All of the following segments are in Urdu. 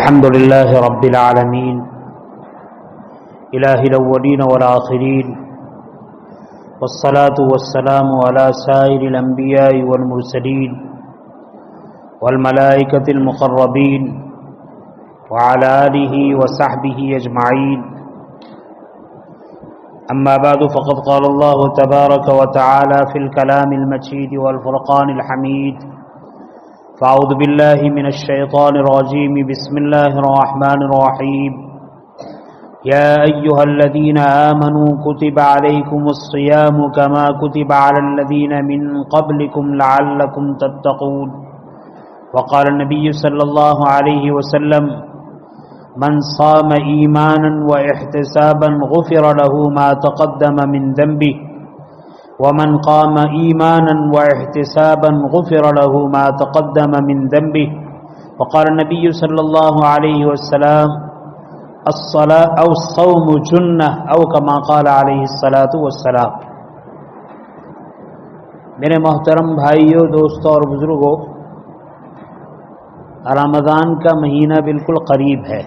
الحمد لله رب العالمين إله الأولين والآخرين والصلاة والسلام على سائر الأنبياء والمرسلين والملائكة المقربين وعلى آله وصحبه أجمعين. أما بعد فقد قال الله تبارك وتعالى في الكلام المجيد والفرقان الحميد: فأعوذ بالله من الشيطان الرجيم. بسم الله الرحمن الرحيم. يا أيها الذين آمنوا كتب عليكم الصيام كما كتب على الذين من قبلكم لعلكم تتقون. وقال النبي صلى الله عليه وسلم: من صام إيمانا واحتسابا غفر له ما تقدم من ذنبه ومن قام إيمانا واحتسابا غفر له ما تقدم من ذنبه. وقال النبي صلى الله عليه وسلم: الصلاة أو الصوم جنة أو كما قال عليه الصلاة والسلام. میرے محترم بھائیوں، دوستوں اور بزرگوں، رمضان کا مہینہ بالکل قریب ہے.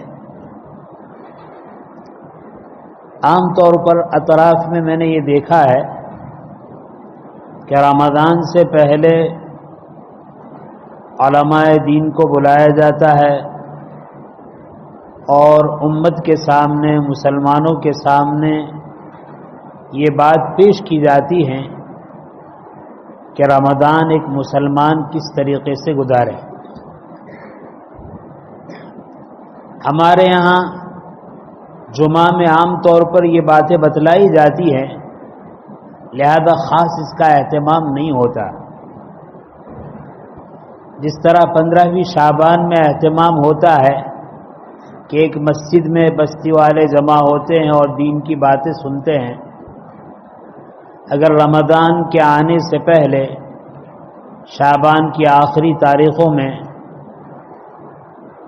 عام طور پر اطراف میں نے یہ دیکھا ہے کہ رمضان سے پہلے علماء دین کو بلایا جاتا ہے اور امت کے سامنے، مسلمانوں کے سامنے یہ بات پیش کی جاتی ہے کہ رمضان ایک مسلمان کس طریقے سے گزارے. ہمارے یہاں جمعہ میں عام طور پر یہ باتیں بتلائی جاتی ہیں، لہذا خاص اس کا اہتمام نہیں ہوتا. جس طرح 15ویں شعبان میں اہتمام ہوتا ہے کہ ایک مسجد میں بستی والے جمع ہوتے ہیں اور دین کی باتیں سنتے ہیں، اگر رمضان کے آنے سے پہلے شعبان کی آخری تاریخوں میں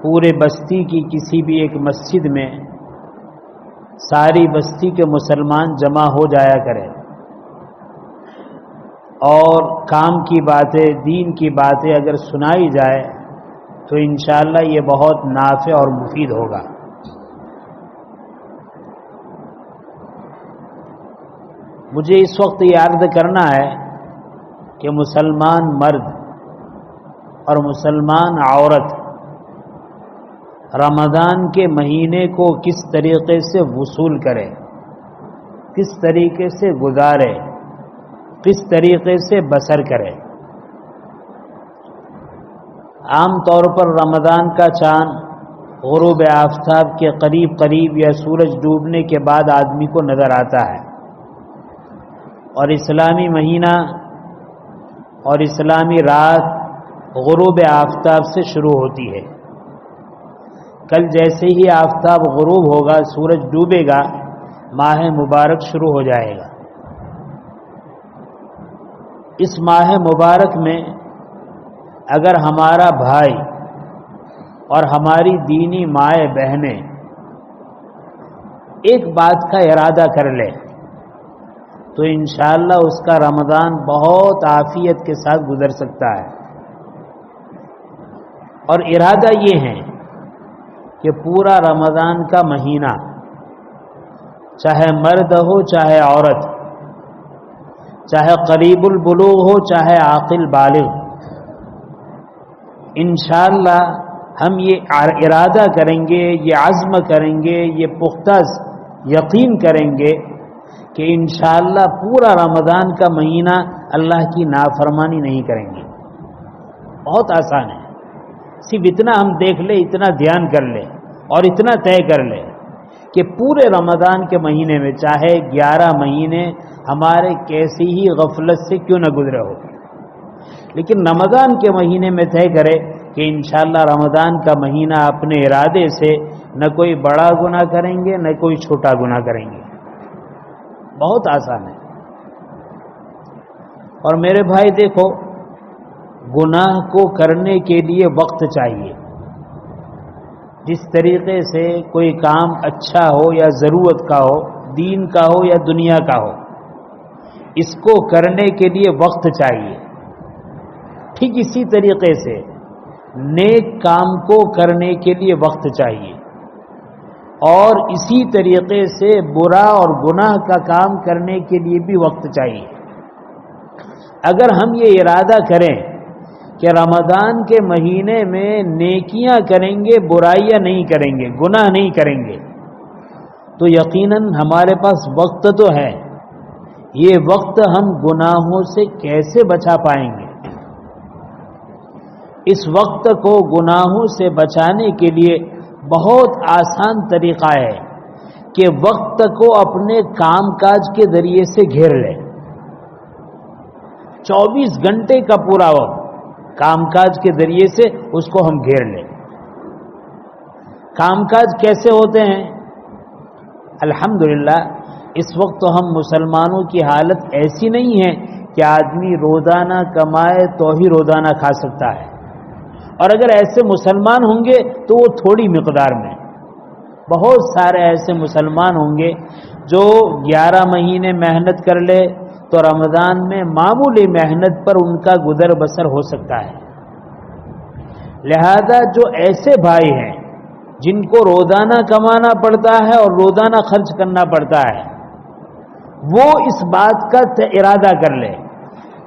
پورے بستی کی کسی بھی ایک مسجد میں ساری بستی کے مسلمان جمع ہو جایا کریں اور کام کی باتیں، دین کی باتیں اگر سنائی جائے تو انشاءاللہ یہ بہت نافع اور مفید ہوگا. مجھے اس وقت یہ عرض کرنا ہے کہ مسلمان مرد اور مسلمان عورت رمضان کے مہینے کو کس طریقے سے وصول کرے، کس طریقے سے گزارے، کس طریقے سے بسر کرے. عام طور پر رمضان کا چاند غروب آفتاب کے قریب قریب یا سورج ڈوبنے کے بعد آدمی کو نظر آتا ہے، اور اسلامی مہینہ اور اسلامی رات غروب آفتاب سے شروع ہوتی ہے. کل جیسے ہی آفتاب غروب ہوگا، سورج ڈوبے گا، ماہ مبارک شروع ہو جائے گا. اس ماہ مبارک میں اگر ہمارا بھائی اور ہماری دینی مائیں بہنیں ایک بات کا ارادہ کر لے تو انشاءاللہ اس کا رمضان بہت عافیت کے ساتھ گزر سکتا ہے. اور ارادہ یہ ہے کہ پورا رمضان کا مہینہ، چاہے مرد ہو چاہے عورت، چاہے قریب البلوغ ہو چاہے عاقل بالغ، انشاءاللہ ہم یہ ارادہ کریں گے، یہ عزم کریں گے، یہ پختہ یقین کریں گے کہ انشاءاللہ پورا رمضان کا مہینہ اللہ کی نافرمانی نہیں کریں گے. بہت آسان ہے، صرف اتنا ہم دیکھ لیں، اتنا دھیان کر لیں اور اتنا طے کر لیں کہ پورے رمضان کے مہینے میں چاہے 11 مہینے ہمارے کیسی ہی غفلت سے کیوں نہ گزرے ہو، لیکن رمضان کے مہینے میں طے کرے کہ انشاءاللہ رمضان کا مہینہ اپنے ارادے سے نہ کوئی بڑا گناہ کریں گے نہ کوئی چھوٹا گناہ کریں گے. بہت آسان ہے. اور میرے بھائی دیکھو، گناہ کو کرنے کے لیے وقت چاہیے. جس طریقے سے کوئی کام اچھا ہو یا ضرورت کا ہو، دین کا ہو یا دنیا کا ہو، اس کو کرنے کے لیے وقت چاہیے. ٹھیک اسی طریقے سے نیک کام کو کرنے کے لیے وقت چاہیے، اور اسی طریقے سے برا اور گناہ کا کام کرنے کے لیے بھی وقت چاہیے۔ اگر ہم یہ ارادہ کریں کہ رمضان کے مہینے میں نیکیاں کریں گے، برائیاں نہیں کریں گے، گناہ نہیں کریں گے، تو یقیناً ہمارے پاس وقت تو ہے، یہ وقت ہم گناہوں سے کیسے بچا پائیں گے؟ اس وقت کو گناہوں سے بچانے کے لیے بہت آسان طریقہ ہے کہ وقت کو اپنے کام کاج کے ذریعے سے گھیر لیں۔ 24 گھنٹے کا پورا وقت کام کاج کے ذریعے سے اس کو ہم گھیر لیں۔ کام کاج کیسے ہوتے ہیں؟ الحمدللہ اس وقت تو ہم مسلمانوں کی حالت ایسی نہیں ہے کہ آدمی روزانہ کمائے تو ہی روزانہ کھا سکتا ہے، اور اگر ایسے مسلمان ہوں گے تو وہ تھوڑی مقدار میں، بہت سارے ایسے مسلمان ہوں گے جو 11 مہینے محنت کر لے تو رمضان میں معمولی محنت پر ان کا گزر بسر ہو سکتا ہے۔ لہذا جو ایسے بھائی ہیں جن کو روزانہ کمانا پڑتا ہے اور روزانہ خرچ کرنا پڑتا ہے، وہ اس بات کا ارادہ کر لے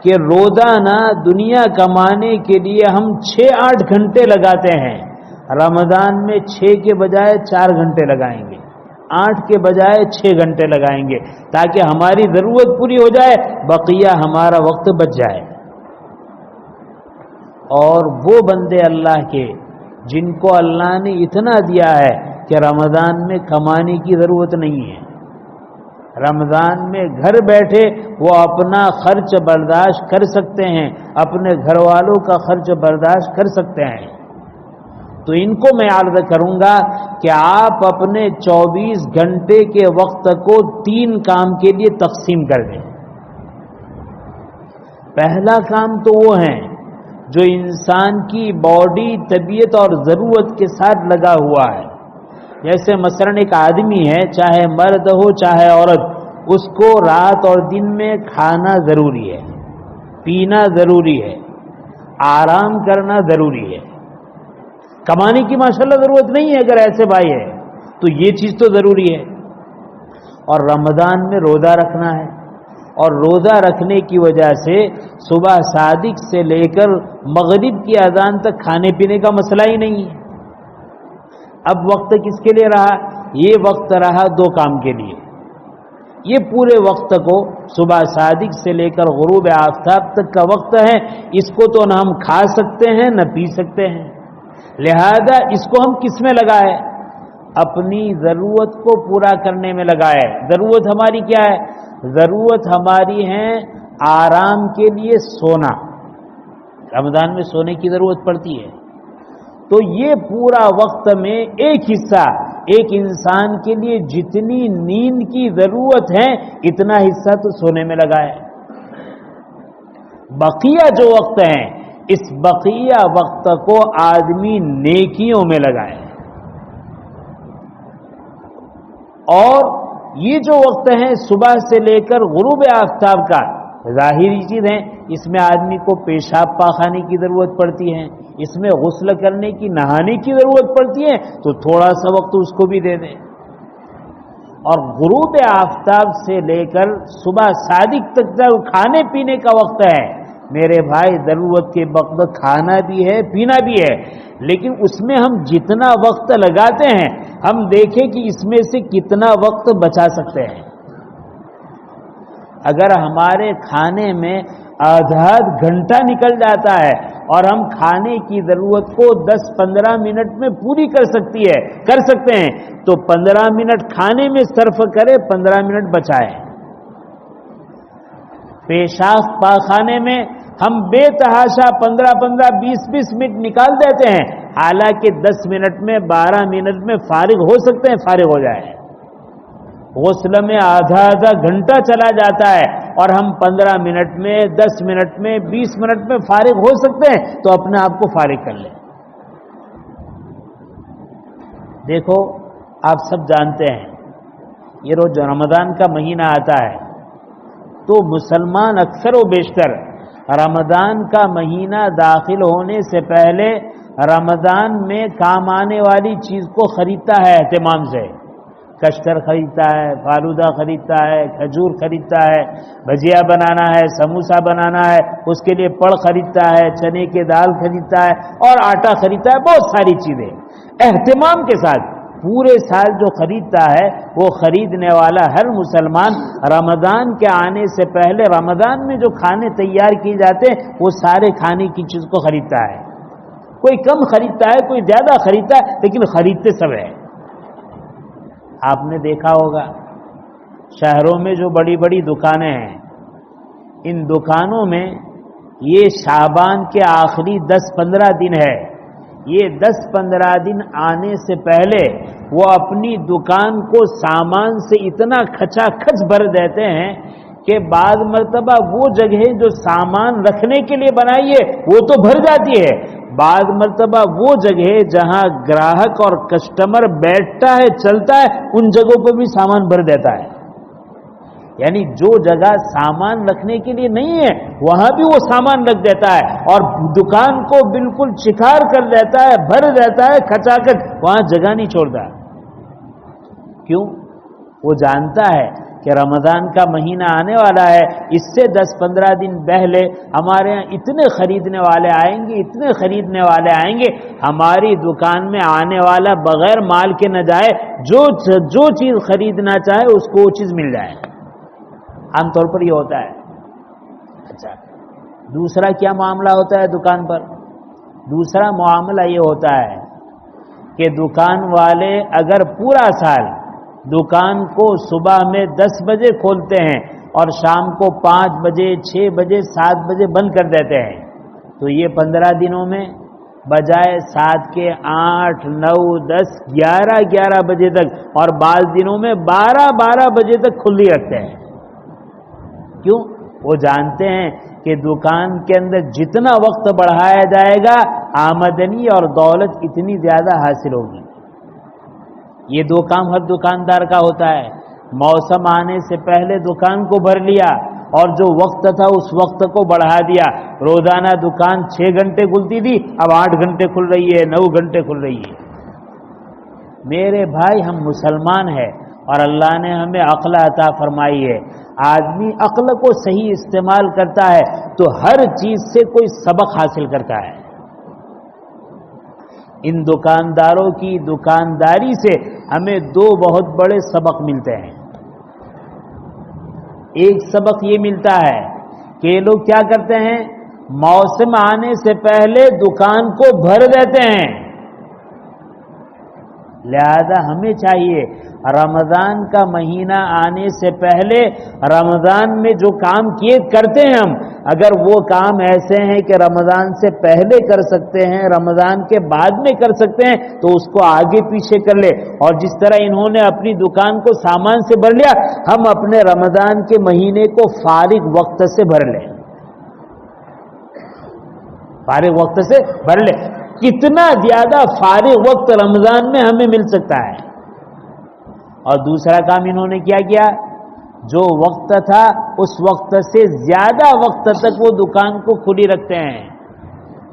کہ روزانہ دنیا کمانے کے لیے ہم 6-8 گھنٹے لگاتے ہیں، رمضان میں 6 کے بجائے 4 گھنٹے لگائیں گے، 8 کے بجائے 6 گھنٹے لگائیں گے، تاکہ ہماری ضرورت پوری ہو جائے، بقیہ ہمارا وقت بچ جائے۔ اور وہ بندے اللہ کے جن کو اللہ نے اتنا دیا ہے کہ رمضان میں کمانے کی ضرورت نہیں ہے، رمضان میں گھر بیٹھے وہ اپنا خرچ برداشت کر سکتے ہیں، اپنے گھر والوں کا خرچ برداشت کر سکتے ہیں، تو ان کو میں عرض کروں گا کہ آپ اپنے 24 گھنٹے کے وقت کو 3 کام کے لیے تقسیم کر دیں۔ پہلا کام تو وہ ہے جو انسان کی باڈی، طبیعت اور ضرورت کے ساتھ لگا ہوا ہے، جیسے مثلا ایک آدمی ہے، چاہے مرد ہو چاہے عورت، اس کو رات اور دن میں کھانا ضروری ہے، پینا ضروری ہے، آرام کرنا ضروری ہے۔ کمانے کی ماشاءاللہ ضرورت نہیں ہے، اگر ایسے بھائی ہے تو یہ چیز تو ضروری ہے۔ اور رمضان میں روزہ رکھنا ہے، اور روزہ رکھنے کی وجہ سے صبح صادق سے لے کر مغرب کی اذان تک کھانے پینے کا مسئلہ ہی نہیں ہے۔ اب وقت کس کے لیے رہا؟ یہ وقت رہا 2 کام کے لیے۔ یہ پورے وقت کو صبح صادق سے لے کر غروب آفتاب تک کا وقت ہے، اس کو تو نہ ہم کھا سکتے ہیں نہ پی سکتے ہیں، لہذا اس کو ہم کس میں لگائے؟ اپنی ضرورت کو پورا کرنے میں لگائے۔ ضرورت ہماری کیا ہے؟ ضرورت ہماری ہے آرام کے لیے سونا، رمضان میں سونے کی ضرورت پڑتی ہے، تو یہ پورا وقت میں ایک حصہ ایک انسان کے لیے جتنی نیند کی ضرورت ہے اتنا حصہ تو سونے میں لگائے۔ بقیہ جو وقت ہیں اس بقیہ وقت کو آدمی نیکیوں میں لگائے، اور یہ جو وقت ہیں صبح سے لے کر غروب آفتاب کا، ظاہری چیز ہے، اس میں آدمی کو پیشاب پاخانے کی ضرورت پڑتی ہے، اس میں غسل کرنے کی، نہانے کی ضرورت پڑتی ہے، تو تھوڑا سا وقت اس کو بھی دے دیں۔ اور غروب آفتاب سے لے کر صبح صادق تک جو کھانے پینے کا وقت ہے، میرے بھائی ضرورت کے وقت کھانا بھی ہے پینا بھی ہے، لیکن اس میں ہم جتنا وقت لگاتے ہیں ہم دیکھیں کہ اس میں سے کتنا وقت بچا سکتے ہیں۔ اگر ہمارے کھانے میں آدھا گھنٹہ نکل جاتا ہے اور ہم کھانے کی ضرورت کو 10-15 منٹ میں پوری کر سکتے ہیں تو 15 منٹ کھانے میں صرف کرے، 15 منٹ بچائے۔ پیشاب پاخانے میں ہم بے تحاشا 15-15 20-20 منٹ نکال دیتے ہیں، حالانکہ 10 منٹ میں 12 منٹ میں فارغ ہو سکتے ہیں، فارغ ہو جائے۔ غسل میں آدھا گھنٹہ چلا جاتا ہے اور ہم 15 منٹ میں 10 منٹ میں 20 منٹ میں فارغ ہو سکتے ہیں، تو اپنے آپ کو فارغ کر لیں۔ دیکھو آپ سب جانتے ہیں یہ روز رمضان کا مہینہ آتا ہے تو مسلمان اکثر و بیشتر رمضان کا مہینہ داخل ہونے سے پہلے رمضان میں کام آنے والی چیز کو خریدتا ہے اہتمام سے، کشتر خریدتا ہے، فالودہ خریدتا ہے، کھجور خریدتا ہے، بھجیا بنانا ہے، سموسا بنانا ہے، اس کے لیے پڑ خریدتا ہے، چنے کی دال خریدتا ہے اور آٹا خریدتا ہے، بہت ساری چیزیں اہتمام کے ساتھ پورے سال جو خریدتا ہے، وہ خریدنے والا ہر مسلمان رمضان کے آنے سے پہلے رمضان میں جو کھانے تیار کیے جاتے ہیں وہ سارے کھانے کی چیز کو خریدتا ہے، کوئی کم خریدتا ہے کوئی زیادہ خریدتا ہے، لیکن خریدتے سب ہے۔ آپ نے دیکھا ہوگا شہروں میں جو بڑی بڑی دکانیں ہیں، ان دکانوں میں یہ شعبان کے آخری 10-15 دن ہے، یہ 10-15 دن آنے سے پہلے وہ اپنی دکان کو سامان سے اتنا کھچا کھچ بھر دیتے ہیں کہ بعض مرتبہ وہ جگہ جو سامان رکھنے کے لیے بنائی ہے وہ تو بھر جاتی ہے، بعض مرتبہ وہ جگہ جہاں گراہک اور کسٹمر بیٹھتا ہے چلتا ہے ان جگہوں پر بھی سامان بھر دیتا ہے، یعنی جو جگہ سامان رکھنے کے لیے نہیں ہے وہاں بھی وہ سامان رکھ دیتا ہے اور دکان کو بالکل چکھار کر دیتا ہے، بھر دیتا ہے کھچا کھچ، وہاں جگہ نہیں چھوڑتا۔ کیوں؟ وہ جانتا ہے کہ رمضان کا مہینہ آنے والا ہے، اس سے 10-15 دن پہلے ہمارے یہاں اتنے خریدنے والے آئیں گے، اتنے خریدنے والے آئیں گے، ہماری دکان میں آنے والا بغیر مال کے نہ جائے، جو چیز خریدنا چاہے اس کو وہ چیز مل جائے۔ عام طور پر یہ ہوتا ہے۔ اچھا، دوسرا کیا معاملہ ہوتا ہے دکان پر؟ دوسرا معاملہ یہ ہوتا ہے کہ دکان والے اگر پورا سال دکان کو صبح میں 10 بجے کھولتے ہیں اور شام کو 5 بجے 6 بجے 7 بجے بند کر دیتے ہیں، تو یہ 15 دنوں میں بجائے 7 کے 8 9 10 11 بجے تک اور بعض دنوں میں 12 بجے تک کھلی رکھتے ہیں۔ کیوں؟ وہ جانتے ہیں کہ دکان کے اندر جتنا وقت بڑھایا جائے گا آمدنی اور دولت اتنی زیادہ حاصل ہوگی۔ یہ دو کام ہر دکاندار کا ہوتا ہے، موسم آنے سے پہلے دکان کو بھر لیا اور جو وقت تھا اس وقت کو بڑھا دیا، روزانہ دکان 6 گھنٹے کھلتی تھی اب 8 گھنٹے کھل رہی ہے، 9 گھنٹے کھل رہی ہے۔ میرے بھائی، ہم مسلمان ہیں اور اللہ نے ہمیں عقل عطا فرمائی ہے، آدمی عقل کو صحیح استعمال کرتا ہے تو ہر چیز سے کوئی سبق حاصل کرتا ہے۔ ان دکانداروں کی دکانداری سے ہمیں 2 بہت بڑے سبق ملتے ہیں۔ ایک سبق یہ ملتا ہے کہ یہ لوگ کیا کرتے ہیں، موسم آنے سے پہلے دکان کو بھر دیتے ہیں، لہذا ہمیں چاہیے رمضان کا مہینہ آنے سے پہلے رمضان میں جو کام کیے کرتے ہیں ہم، اگر وہ کام ایسے ہیں کہ رمضان سے پہلے کر سکتے ہیں، رمضان کے بعد میں کر سکتے ہیں تو اس کو آگے پیچھے کر لے، اور جس طرح انہوں نے اپنی دکان کو سامان سے بھر لیا، ہم اپنے رمضان کے مہینے کو فارغ وقت سے بھر لیں، فارغ وقت سے بھر لیں۔ کتنا زیادہ فارغ وقت رمضان میں ہمیں مل سکتا ہے۔ اور دوسرا کام انہوں نے کیا کیا، جو وقت تھا اس وقت سے زیادہ وقت تک وہ دکان کو کھلی رکھتے ہیں۔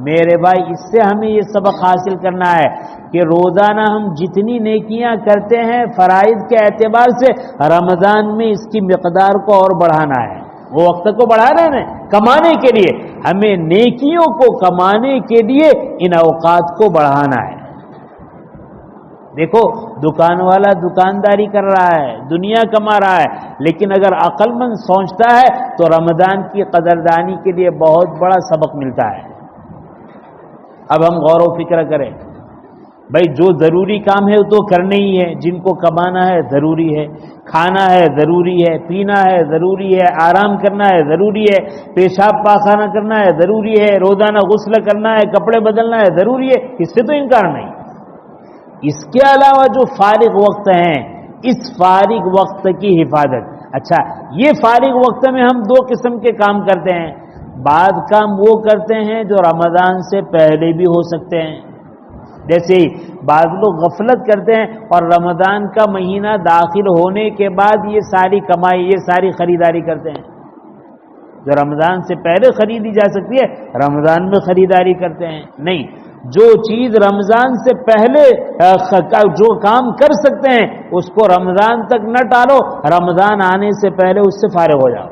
میرے بھائی، اس سے ہمیں یہ سبق حاصل کرنا ہے کہ روزانہ ہم جتنی نیکیاں کرتے ہیں فرائض کے اعتبار سے، رمضان میں اس کی مقدار کو اور بڑھانا ہے، وہ وقت کو بڑھانا ہے کمانے کے لیے، ہمیں نیکیوں کو کمانے کے لیے ان اوقات کو بڑھانا ہے۔ دیکھو، دکان والا دکانداری کر رہا ہے، دنیا کما رہا ہے، لیکن اگر عقل مند سوچتا ہے تو رمضان کی قدردانی کے لیے بہت بڑا سبق ملتا ہے۔ اب ہم غور و فکر کریں، بھائی جو ضروری کام ہے وہ تو کرنے ہی ہے، جن کو کمانا ہے ضروری ہے، کھانا ہے ضروری ہے، پینا ہے ضروری ہے، آرام کرنا ہے ضروری ہے، پیشاب پاخانہ کرنا ہے ضروری ہے، روزانہ غسل کرنا ہے، کپڑے بدلنا ہے ضروری ہے، اس سے تو انکار نہیں۔ اس کے علاوہ جو فارغ وقت ہیں، اس فارغ وقت کی حفاظت۔ اچھا، یہ فارغ وقت میں ہم 2 قسم کے کام کرتے ہیں، بعض کام وہ کرتے ہیں جو رمضان سے پہلے بھی ہو سکتے ہیں، جیسے بعض لوگ غفلت کرتے ہیں اور رمضان کا مہینہ داخل ہونے کے بعد یہ ساری کمائی، یہ ساری خریداری کرتے ہیں، جو رمضان سے پہلے خریدی جا سکتی ہے رمضان میں خریداری کرتے ہیں۔ نہیں، جو چیز رمضان سے پہلے جو کام کر سکتے ہیں اس کو رمضان تک نہ ٹالو، رمضان آنے سے پہلے اس سے فارغ ہو جاؤ۔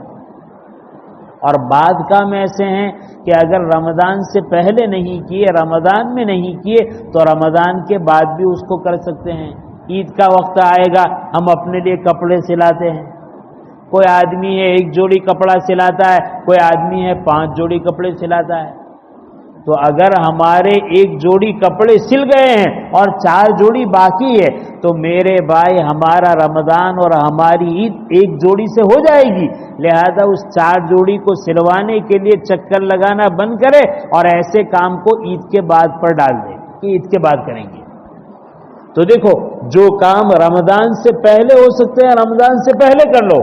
اور بعض کام ایسے ہیں کہ اگر رمضان سے پہلے نہیں کیے، رمضان میں نہیں کیے، تو رمضان کے بعد بھی اس کو کر سکتے ہیں۔ عید کا وقت آئے گا، ہم اپنے لیے کپڑے سلاتے ہیں، کوئی آدمی ہے 1 جوڑی کپڑا سلاتا ہے، کوئی آدمی ہے 5 جوڑی کپڑے سلاتا ہے۔ تو اگر ہمارے 1 جوڑی کپڑے سل گئے ہیں اور 4 جوڑی باقی ہے، تو میرے بھائی ہمارا رمضان اور ہماری عید 1 جوڑی سے ہو جائے گی۔ لہذا اس 4 جوڑی کو سلوانے کے لیے چکر لگانا بند کرے اور ایسے کام کو عید کے بعد پر ڈال دے کہ عید کے بعد کریں گے۔ تو دیکھو، جو کام رمضان سے پہلے ہو سکتے ہیں رمضان سے پہلے کر لو،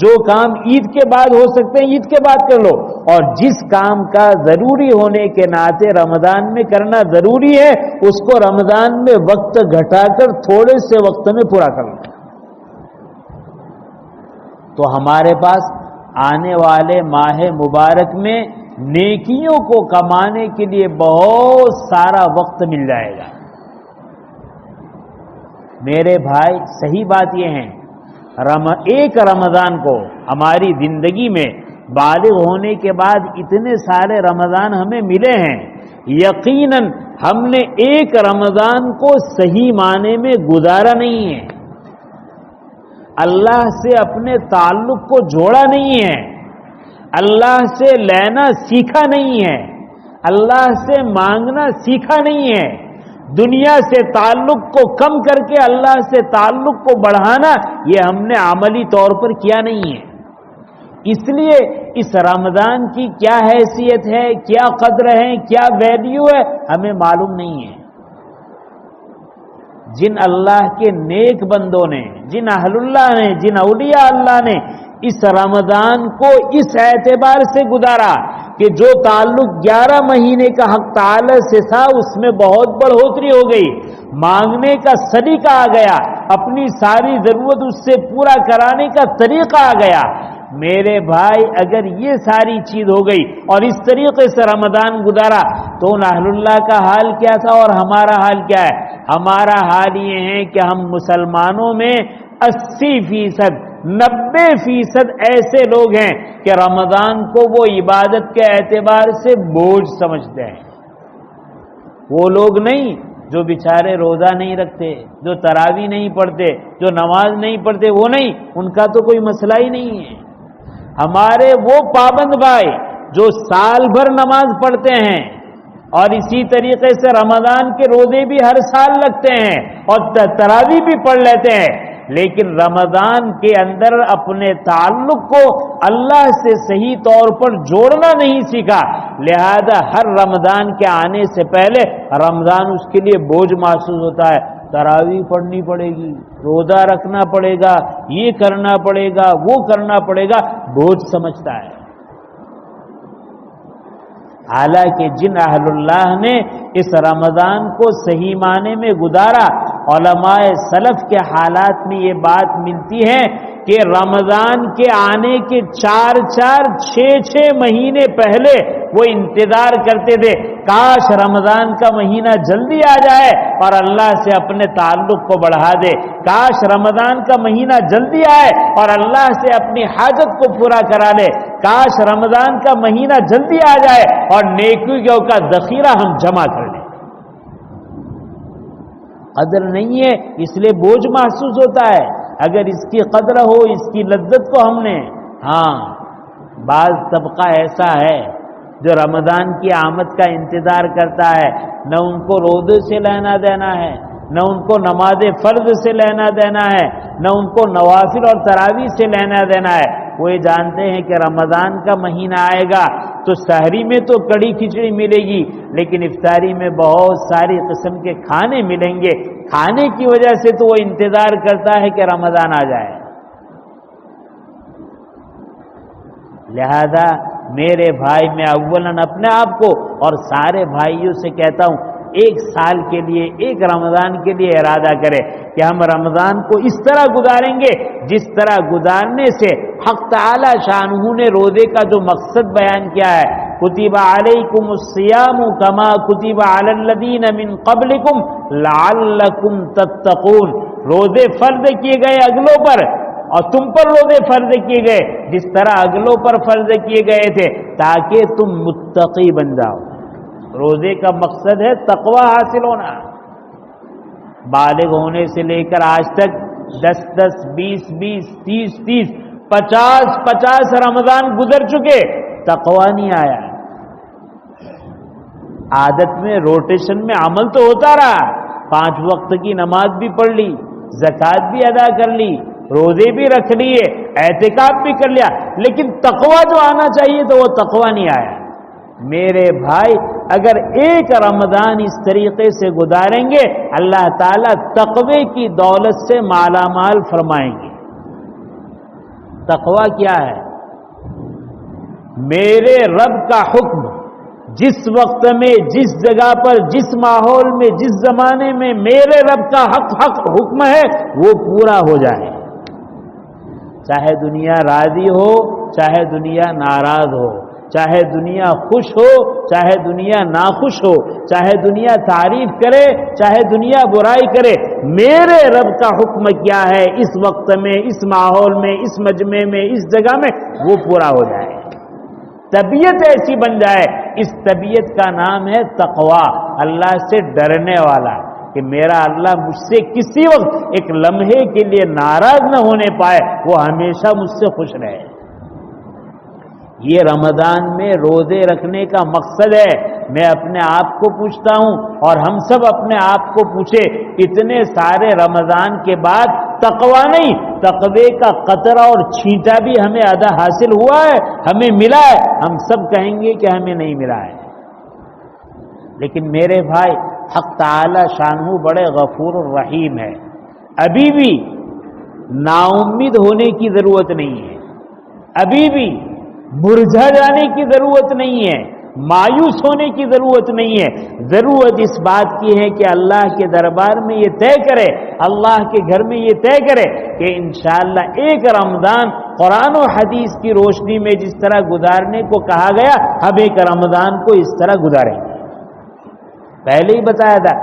جو کام عید کے بعد ہو سکتے ہیں عید کے بعد کر لو، اور جس کام کا ضروری ہونے کے ناطے رمضان میں کرنا ضروری ہے اس کو رمضان میں وقت گھٹا کر تھوڑے سے وقت میں پورا کر لو۔ تو ہمارے پاس آنے والے ماہ مبارک میں نیکیوں کو کمانے کے لیے بہت سارا وقت مل جائے گا۔ میرے بھائی صحیح بات یہ ہے، ایک رمضان کو ہماری زندگی میں بالغ ہونے کے بعد اتنے سارے رمضان ہمیں ملے ہیں، یقیناً ہم نے ایک رمضان کو صحیح معنی میں گزارا نہیں ہے، اللہ سے اپنے تعلق کو جوڑا نہیں ہے، اللہ سے لینا سیکھا نہیں ہے، اللہ سے مانگنا سیکھا نہیں ہے، دنیا سے تعلق کو کم کر کے اللہ سے تعلق کو بڑھانا یہ ہم نے عملی طور پر کیا نہیں ہے۔ اس لیے اس رمضان کی کیا حیثیت ہے، کیا قدر ہے، کیا ویلیو ہے، ہمیں معلوم نہیں ہے۔ جن اللہ کے نیک بندوں نے، جن اہل اللہ نے، جن اولیاء اللہ نے اس رمضان کو اس اعتبار سے گزارا کہ جو تعلق 11 مہینے کا حق تعالی سے تھا اس میں بہت بڑھوتری ہو گئی، مانگنے کا سلیقہ آ گیا، اپنی ساری ضرورت اس سے پورا کرانے کا طریقہ آ گیا۔ میرے بھائی اگر یہ ساری چیز ہو گئی اور اس طریقے سے رمضان گزارا تو ان اہل اللہ کا حال کیا تھا اور ہمارا حال کیا ہے؟ ہمارا حال یہ ہے کہ ہم مسلمانوں میں 80%، 90% ایسے لوگ ہیں کہ رمضان کو وہ عبادت کے اعتبار سے بوجھ سمجھتے ہیں۔ وہ لوگ نہیں جو بیچارے روزہ نہیں رکھتے، جو تراویح نہیں پڑھتے، جو نماز نہیں پڑھتے، وہ نہیں، ان کا تو کوئی مسئلہ ہی نہیں ہے۔ ہمارے وہ پابند بھائی جو سال بھر نماز پڑھتے ہیں اور اسی طریقے سے رمضان کے روزے بھی ہر سال لگتے ہیں اور تراویح بھی پڑھ لیتے ہیں، لیکن رمضان کے اندر اپنے تعلق کو اللہ سے صحیح طور پر جوڑنا نہیں سیکھا، لہذا ہر رمضان کے آنے سے پہلے رمضان اس کے لیے بوجھ محسوس ہوتا ہے، تراویح پڑھنی پڑے گی، روزہ رکھنا پڑے گا، یہ کرنا پڑے گا، وہ کرنا پڑے گا، بوجھ سمجھتا ہے۔ حالانکہ جن اہل اللہ نے اس رمضان کو صحیح معنی میں گزارا، علماء سلف کے حالات میں یہ بات ملتی ہے کہ رمضان کے آنے کے 4 6 مہینے پہلے وہ انتظار کرتے تھے، کاش رمضان کا مہینہ جلدی آ جائے اور اللہ سے اپنے تعلق کو بڑھا دے، کاش رمضان کا مہینہ جلدی آئے اور اللہ سے اپنی حاجت کو پورا کرا لے، کاش رمضان کا مہینہ جلدی آ جائے اور نیکیوں کا ذخیرہ ہم جمع کر لیں۔ قدر نہیں ہے اس لیے بوجھ محسوس ہوتا ہے۔ اگر اس کی قدر ہو، اس کی لذت کو ہم نے، ہاں بعض طبقہ ایسا ہے جو رمضان کی آمد کا انتظار کرتا ہے، نہ ان کو روزے سے لینا دینا ہے، نہ ان کو نماز فرض سے لینا دینا ہے، نہ ان کو نوافل اور تراویح سے لینا دینا ہے۔ وہ یہ جانتے ہیں کہ رمضان کا مہینہ آئے گا تو سحری میں تو کڑی کھچڑی ملے گی، لیکن افطاری میں بہت ساری قسم کے کھانے ملیں گے، کھانے کی وجہ سے تو وہ انتظار کرتا ہے کہ رمضان آ جائے۔ لہذا میرے بھائی میں اولاً اپنے آپ کو اور سارے بھائیوں سے کہتا ہوں، ایک سال کے لیے، ایک رمضان کے لیے ارادہ کرے کہ ہم رمضان کو اس طرح گزاریں گے جس طرح گزارنے سے حق تعالی شانہ نے روزے کا جو مقصد بیان کیا ہے کتب علیکم الصیام کما کتب علی الذین من قبلکم لعلکم تتقون، روزے فرض کیے گئے اگلوں پر اور تم پر روزے فرض کیے گئے جس طرح اگلوں پر فرض کیے گئے تھے تاکہ تم متقی بن جاؤ۔ روزے کا مقصد ہے تقوی حاصل ہونا۔ بالغ ہونے سے لے کر آج تک 10 20 20 30 30 50 50 رمضان گزر چکے، تقوی نہیں آیا۔ عادت میں روٹیشن میں عمل تو ہوتا رہا، 5 وقت کی نماز بھی پڑھ لی، زکوٰۃ بھی ادا کر لی، روزے بھی رکھ لیے، اعتکاف بھی کر لیا، لیکن تقوی جو آنا چاہیے تو وہ تقوی نہیں آیا۔ میرے بھائی اگر ایک رمضان اس طریقے سے گزاریں گے اللہ تعالیٰ تقوی کی دولت سے مالا مال فرمائیں گے۔ تقوی کیا ہے؟ میرے رب کا حکم جس وقت میں، جس جگہ پر، جس ماحول میں، جس زمانے میں میرے رب کا حق حکم ہے وہ پورا ہو جائے، چاہے دنیا راضی ہو چاہے دنیا ناراض ہو، چاہے دنیا خوش ہو چاہے دنیا ناخوش ہو، چاہے دنیا تعریف کرے چاہے دنیا برائی کرے، میرے رب کا حکم کیا ہے اس وقت میں، اس ماحول میں، اس مجمع میں، اس جگہ میں، وہ پورا ہو جائے، طبیعت ایسی بن جائے۔ اس طبیعت کا نام ہے تقوی، اللہ سے ڈرنے والا، کہ میرا اللہ مجھ سے کسی وقت ایک لمحے کے لیے ناراض نہ ہونے پائے، وہ ہمیشہ مجھ سے خوش رہے۔ یہ رمضان میں روزے رکھنے کا مقصد ہے۔ میں اپنے آپ کو پوچھتا ہوں اور ہم سب اپنے آپ کو پوچھے، اتنے سارے رمضان کے بعد تقوی نہیں، تقوی کا قطرہ اور چھینٹا بھی ہمیں ادا حاصل ہوا ہے، ہمیں ملا ہے؟ ہم سب کہیں گے کہ ہمیں نہیں ملا ہے۔ لیکن میرے بھائی حق تعالی شانہ بڑے غفور الرحیم ہے، ابھی بھی نا امید ہونے کی ضرورت نہیں ہے، ابھی بھی مرجھا جانے کی ضرورت نہیں ہے، مایوس ہونے کی ضرورت نہیں ہے۔ ضرورت اس بات کی ہے کہ اللہ کے دربار میں یہ طے کرے، اللہ کے گھر میں یہ طے کرے کہ انشاءاللہ ایک رمضان قرآن و حدیث کی روشنی میں جس طرح گزارنے کو کہا گیا ہم ایک رمضان کو اس طرح گزاریں گے۔ پہلے ہی بتایا تھا،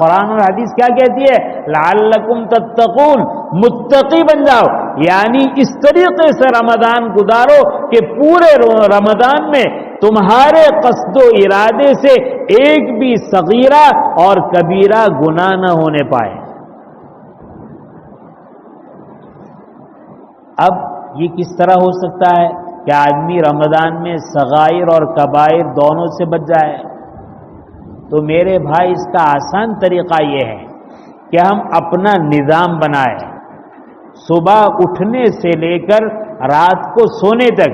قرآن اور حدیث کیا کہتی ہے؟ لعلکم تتقون، متقی بن جاؤ، یعنی اس طریقے سے رمضان گزارو کہ پورے رمضان میں تمہارے قصد و ارادے سے ایک بھی صغیرہ اور کبیرہ گناہ نہ ہونے پائے۔ اب یہ کس طرح ہو سکتا ہے کہ آدمی رمضان میں صغائر اور کبائر دونوں سے بچ جائے؟ تو میرے بھائی اس کا آسان طریقہ یہ ہے کہ ہم اپنا نظام بنائیں، صبح اٹھنے سے لے کر رات کو سونے تک،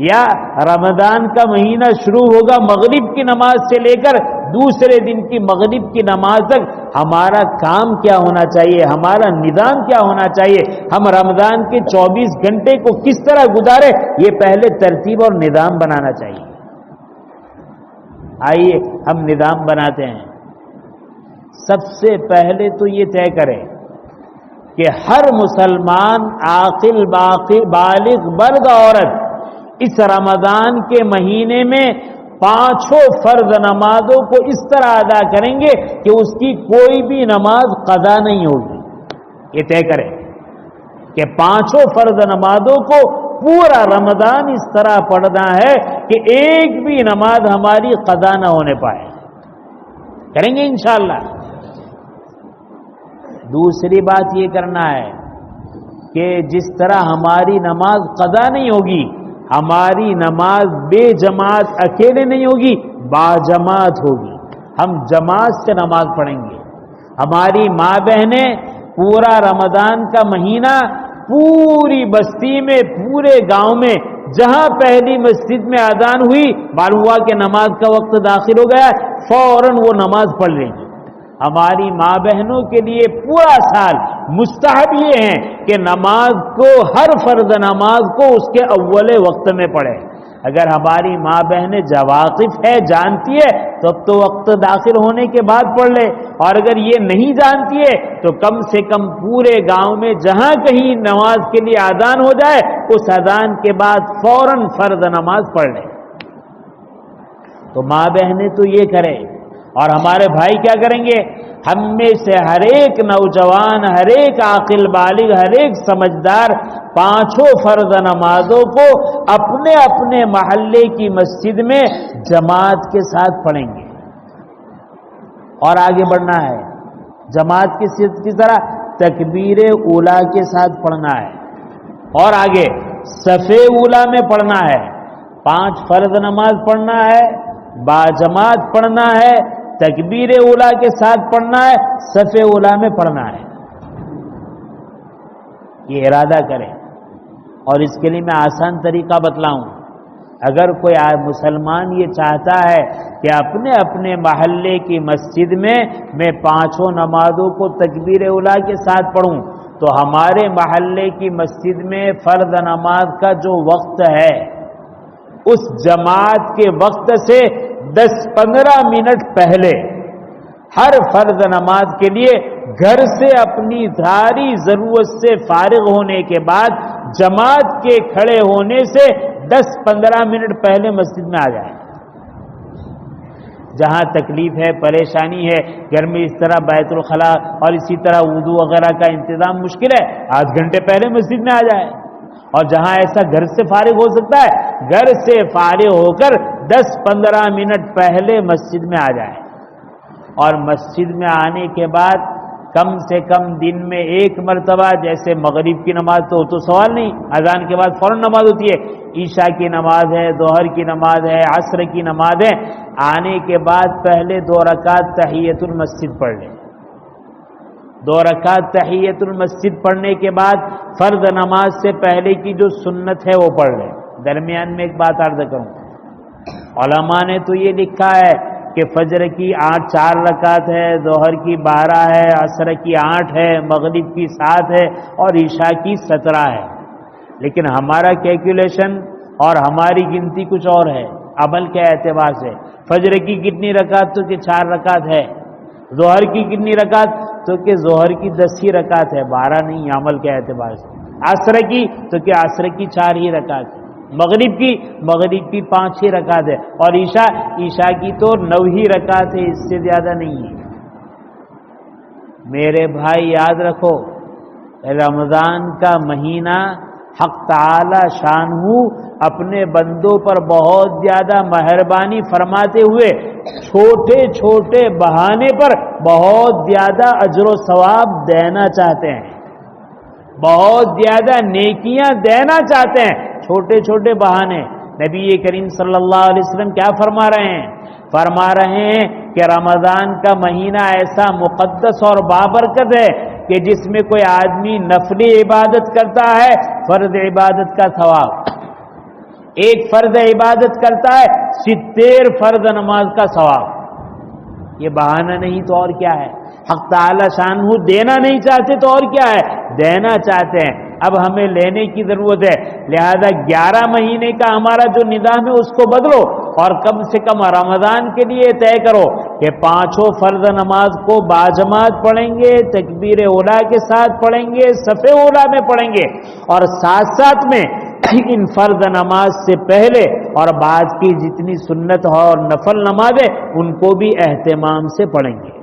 یا رمضان کا مہینہ شروع ہوگا مغرب کی نماز سے لے کر دوسرے دن کی مغرب کی نماز تک ہمارا کام کیا ہونا چاہیے، ہمارا نظام کیا ہونا چاہیے، ہم رمضان کے 24 گھنٹے کو کس طرح گزارے، یہ پہلے ترتیب اور نظام بنانا چاہیے۔ آئیے ہم نظام بناتے ہیں۔ سب سے پہلے تو یہ طے کریں کہ ہر مسلمان عاقل بالغ مرد عورت اس رمضان کے مہینے میں 5 فرض نمازوں کو اس طرح ادا کریں گے کہ اس کی کوئی بھی نماز قضا نہیں ہوگی۔ یہ طے کریں کہ 5 فرض نمازوں کو پورا رمضان اس طرح پڑھنا ہے کہ ایک بھی نماز ہماری قضا نہ ہونے پائے۔ کریں گے انشاءاللہ۔ دوسری بات یہ کرنا ہے کہ جس طرح ہماری نماز قضا نہیں ہوگی، ہماری نماز بے جماعت اکیلے نہیں ہوگی، با جماعت ہوگی، ہم جماعت سے نماز پڑھیں گے۔ ہماری ماں بہنیں پورا رمضان کا مہینہ پوری بستی میں، پورے گاؤں میں جہاں پہلی مسجد میں اذان ہوئی معلوم ہوا کہ نماز کا وقت داخل ہو گیا، فوراً وہ نماز پڑھ لیں گے۔ ہماری ماں بہنوں کے لیے پورا سال مستحب یہ ہے کہ نماز کو، ہر فرض نماز کو اس کے اول وقت میں پڑھے۔ اگر ہماری ماں بہنیں جواقف ہے، جانتی ہے، تو اب تو وقت داخل ہونے کے بعد پڑھ لے، اور اگر یہ نہیں جانتی ہے تو کم سے کم پورے گاؤں میں جہاں کہیں نماز کے لیے اذان ہو جائے اس اذان کے بعد فوراً فرض نماز پڑھ لے۔ تو ماں بہنیں تو یہ کریں، اور ہمارے بھائی کیا کریں گے؟ ہم میں سے ہر ایک نوجوان، ہر ایک عاقل بالغ، ہر ایک سمجھدار پانچوں فرض نمازوں کو اپنے اپنے محلے کی مسجد میں جماعت کے ساتھ پڑھیں گے، اور آگے بڑھنا ہے جماعت کی طرح تکبیر اولیٰ کے ساتھ پڑھنا ہے، اور آگے صف اولیٰ میں پڑھنا ہے، 5 فرض نماز پڑھنا ہے، باجماعت پڑھنا ہے، تکبیر اولیٰ کے ساتھ پڑھنا ہے، صف اولیٰ میں پڑھنا ہے۔ یہ ارادہ کریں، اور اس کے لیے میں آسان طریقہ بتلاؤں۔ اگر کوئی مسلمان یہ چاہتا ہے کہ اپنے اپنے محلے کی مسجد میں 5 نمازوں کو تکبیر اولیٰ کے ساتھ پڑھوں، تو ہمارے محلے کی مسجد میں فرض نماز کا جو وقت ہے، اس جماعت کے وقت سے 10-15 منٹ پہلے ہر فرض نماز کے لیے گھر سے اپنی ساری ضرورت سے فارغ ہونے کے بعد جماعت کے کھڑے ہونے سے 10-15 منٹ پہلے مسجد میں آ جائیں۔ جہاں تکلیف ہے، پریشانی ہے، گھر میں اس طرح بیت الخلاء اور اسی طرح وضو وغیرہ کا انتظام مشکل ہے، آدھ گھنٹے پہلے مسجد میں آ جائے، اور جہاں ایسا گھر سے فارغ ہو سکتا ہے، گھر سے فارغ ہو کر 10-15 منٹ پہلے مسجد میں آ جائے، اور مسجد میں آنے کے بعد کم سے کم دن میں 1 مرتبہ، جیسے مغرب کی نماز تو سوال نہیں، اذان کے بعد فوراً نماز ہوتی ہے، عشاء کی نماز ہے، ظہر کی نماز ہے، عصر کی نماز ہے، آنے کے بعد پہلے 2 رکعت تحیۃ المسجد پڑھ لیں، 2 رکعت تحیۃ المسجد پڑھنے کے بعد فرض نماز سے پہلے کی جو سنت ہے وہ پڑھ لیں۔ درمیان میں ایک بات عرض کروں، علماء نے تو یہ لکھا ہے کہ فجر کی 4 رکعت ہے، ظہر کی 12 ہے، عصر کی 8 ہے، مغرب کی 7 ہے، اور عشاء کی 17 ہے، لیکن ہمارا کیلکولیشن اور ہماری گنتی کچھ اور ہے عمل کے اعتبار سے۔ فجر کی کتنی رکعت؟ تو کہ 4 رکعت ہے۔ ظہر کی کتنی رکعت؟ تو کہ ظہر کی 10 ہی رکعت ہے، 12 نہیں عمل کے اعتبار سے۔ عصر کی تو کہ عصر کی 4 ہی رکعت ہے۔ مغرب کی 5 ہی رکعت ہے، اور عشاء کی تو 9 ہی رکعت ہے، اس سے زیادہ نہیں ہے۔ میرے بھائی یاد رکھو، رمضان کا مہینہ حق تعالی شانہ اپنے بندوں پر بہت زیادہ مہربانی فرماتے ہوئے چھوٹے چھوٹے بہانے پر بہت زیادہ اجر و ثواب دینا چاہتے ہیں، بہت زیادہ نیکیاں دینا چاہتے ہیں، چھوٹے چھوٹے بہانے۔ نبی کریم صلی اللہ علیہ وسلم کیا فرما رہے ہیں؟ فرما رہے ہیں کہ رمضان کا مہینہ ایسا مقدس اور بابرکت ہے کہ جس میں کوئی آدمی نفل عبادت کرتا ہے، فرض عبادت کا ثواب، ایک فرض عبادت کرتا ہے 70 فرض نماز کا ثواب۔ یہ بہانہ نہیں تو اور کیا ہے؟ حق تعالی شانہ دینا نہیں چاہتے تو اور کیا ہے؟ دینا چاہتے ہیں۔ اب ہمیں لینے کی ضرورت ہے، لہذا 11 مہینے کا ہمارا جو نظام ہے اس کو بدلو، اور کم سے کم رمضان کے لیے طے کرو کہ 5 فرض نماز کو باجماعت پڑھیں گے، تکبیر اولیٰ کے ساتھ پڑھیں گے، صف اولیٰ میں پڑھیں گے، اور ساتھ ساتھ میں ان فرض نماز سے پہلے اور بعد کی جتنی سنت ہو اور نفل نمازیں ان کو بھی اہتمام سے پڑھیں گے۔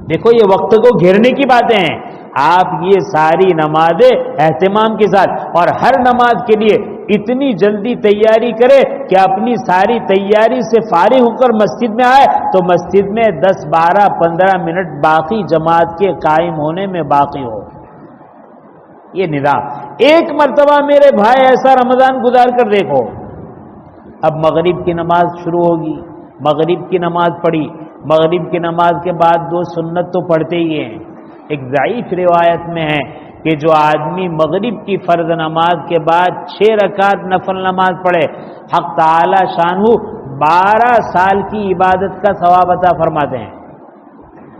دیکھو یہ وقت کو گھیرنے کی باتیں ہیں، آپ یہ ساری نمازیں اہتمام کے ساتھ، اور ہر نماز کے لیے اتنی جلدی تیاری کرے کہ اپنی ساری تیاری سے فارغ ہو کر مسجد میں آئے تو مسجد میں 10 12 15 منٹ باقی جماعت کے قائم ہونے میں باقی ہو۔ یہ نظام ایک مرتبہ میرے بھائی ایسا رمضان گزار کر دیکھو۔ اب مغرب کی نماز شروع ہوگی، مغرب کی نماز پڑھی، مغرب کی نماز کے بعد 2 سنت تو پڑھتے ہی ہیں۔ ایک ضعیف روایت میں ہے کہ جو آدمی مغرب کی فرض نماز کے بعد 6 رکعت نفل نماز پڑھے، حق تعالی شانہ 12 سال کی عبادت کا ثواب عطا فرماتے ہیں۔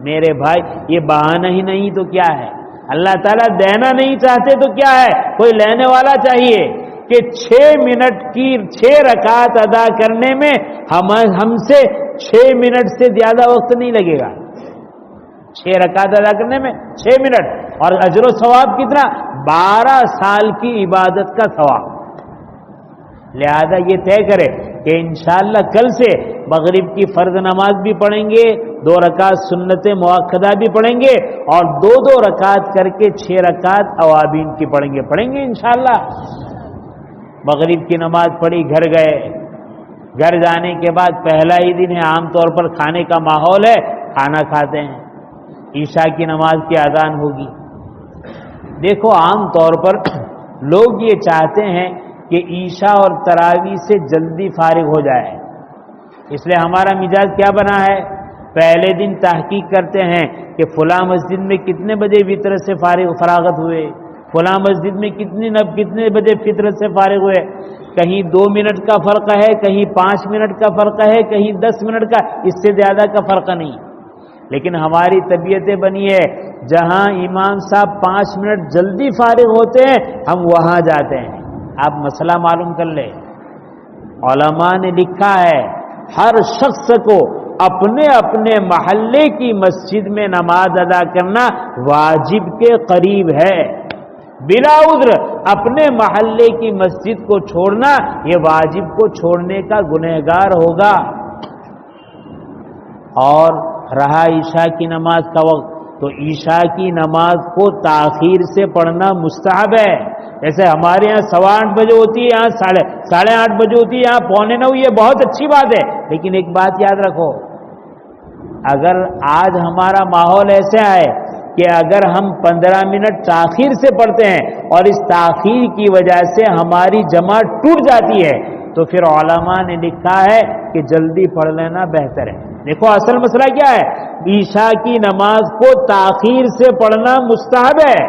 میرے بھائی یہ بہانہ ہی نہیں تو کیا ہے؟ اللہ تعالیٰ دینا نہیں چاہتے تو کیا ہے؟ کوئی لینے والا چاہیے کہ 6 منٹ کی 6 رکعت ادا کرنے میں ہم سے 6 منٹ سے زیادہ وقت نہیں لگے گا۔ 6 رکعت ادا کرنے میں 6 منٹ، اور اجر و ثواب کتنا؟ 12 سال کی عبادت کا ثواب۔ لہذا یہ طے کرے کہ انشاءاللہ کل سے مغرب کی فرض نماز بھی پڑھیں گے، 2 رکعت سنت مؤکدہ بھی پڑھیں گے، اور 2 رکعت کر کے 6 رکعت اوابین کی پڑھیں گے انشاءاللہ۔ مغرب کی نماز پڑھی، گھر گئے، گھر جانے کے بعد پہلا ہی دن ہے، عام طور پر کھانے کا ماحول ہے، کھانا کھاتے ہیں، عشاء کی نماز کی اذان ہوگی۔ دیکھو عام طور پر لوگ یہ چاہتے ہیں کہ عشاء اور تراویح سے جلدی فارغ ہو جائے، اس لیے ہمارا مزاج کیا بنا ہے، پہلے دن تحقیق کرتے ہیں کہ فلاں مسجد میں کتنے بجے وطر سے فراغت ہوئے، فلاں مسجد میں کتنے بجے فطرت سے فارغ ہوئے، کہیں 2 منٹ کا فرق ہے، کہیں 5 منٹ کا فرق ہے، کہیں 10 منٹ کا، اس سے زیادہ کا فرق نہیں۔ لیکن ہماری طبیعتیں بنی ہے جہاں امام صاحب 5 منٹ جلدی فارغ ہوتے ہیں ہم وہاں جاتے ہیں۔ آپ مسئلہ معلوم کر لیں، علماء نے لکھا ہے ہر شخص کو اپنے اپنے محلے کی مسجد میں نماز ادا کرنا واجب کے قریب ہے، بلا عذر اپنے محلے کی مسجد کو چھوڑنا یہ واجب کو چھوڑنے کا گنہگار ہوگا۔ اور رہا عشاء کی نماز کا وقت، تو عشاء کی نماز کو تاخیر سے پڑھنا مستحب ہے۔ جیسے ہمارے یہاں 8:15 بجے ہوتی ہے، یہاں 8:30 بجے ہوتی ہے، یہاں 8:45، یہ بہت اچھی بات ہے، لیکن ایک بات یاد رکھو، اگر آج ہمارا ماحول ایسا ہے کہ اگر ہم 15 منٹ تاخیر سے پڑھتے ہیں اور اس تاخیر کی وجہ سے ہماری جماعت ٹوٹ جاتی ہے، تو پھر علماء نے لکھا ہے کہ جلدی پڑھ لینا بہتر ہے۔ دیکھو اصل مسئلہ کیا ہے، عشاء کی نماز کو تاخیر سے پڑھنا مستحب ہے،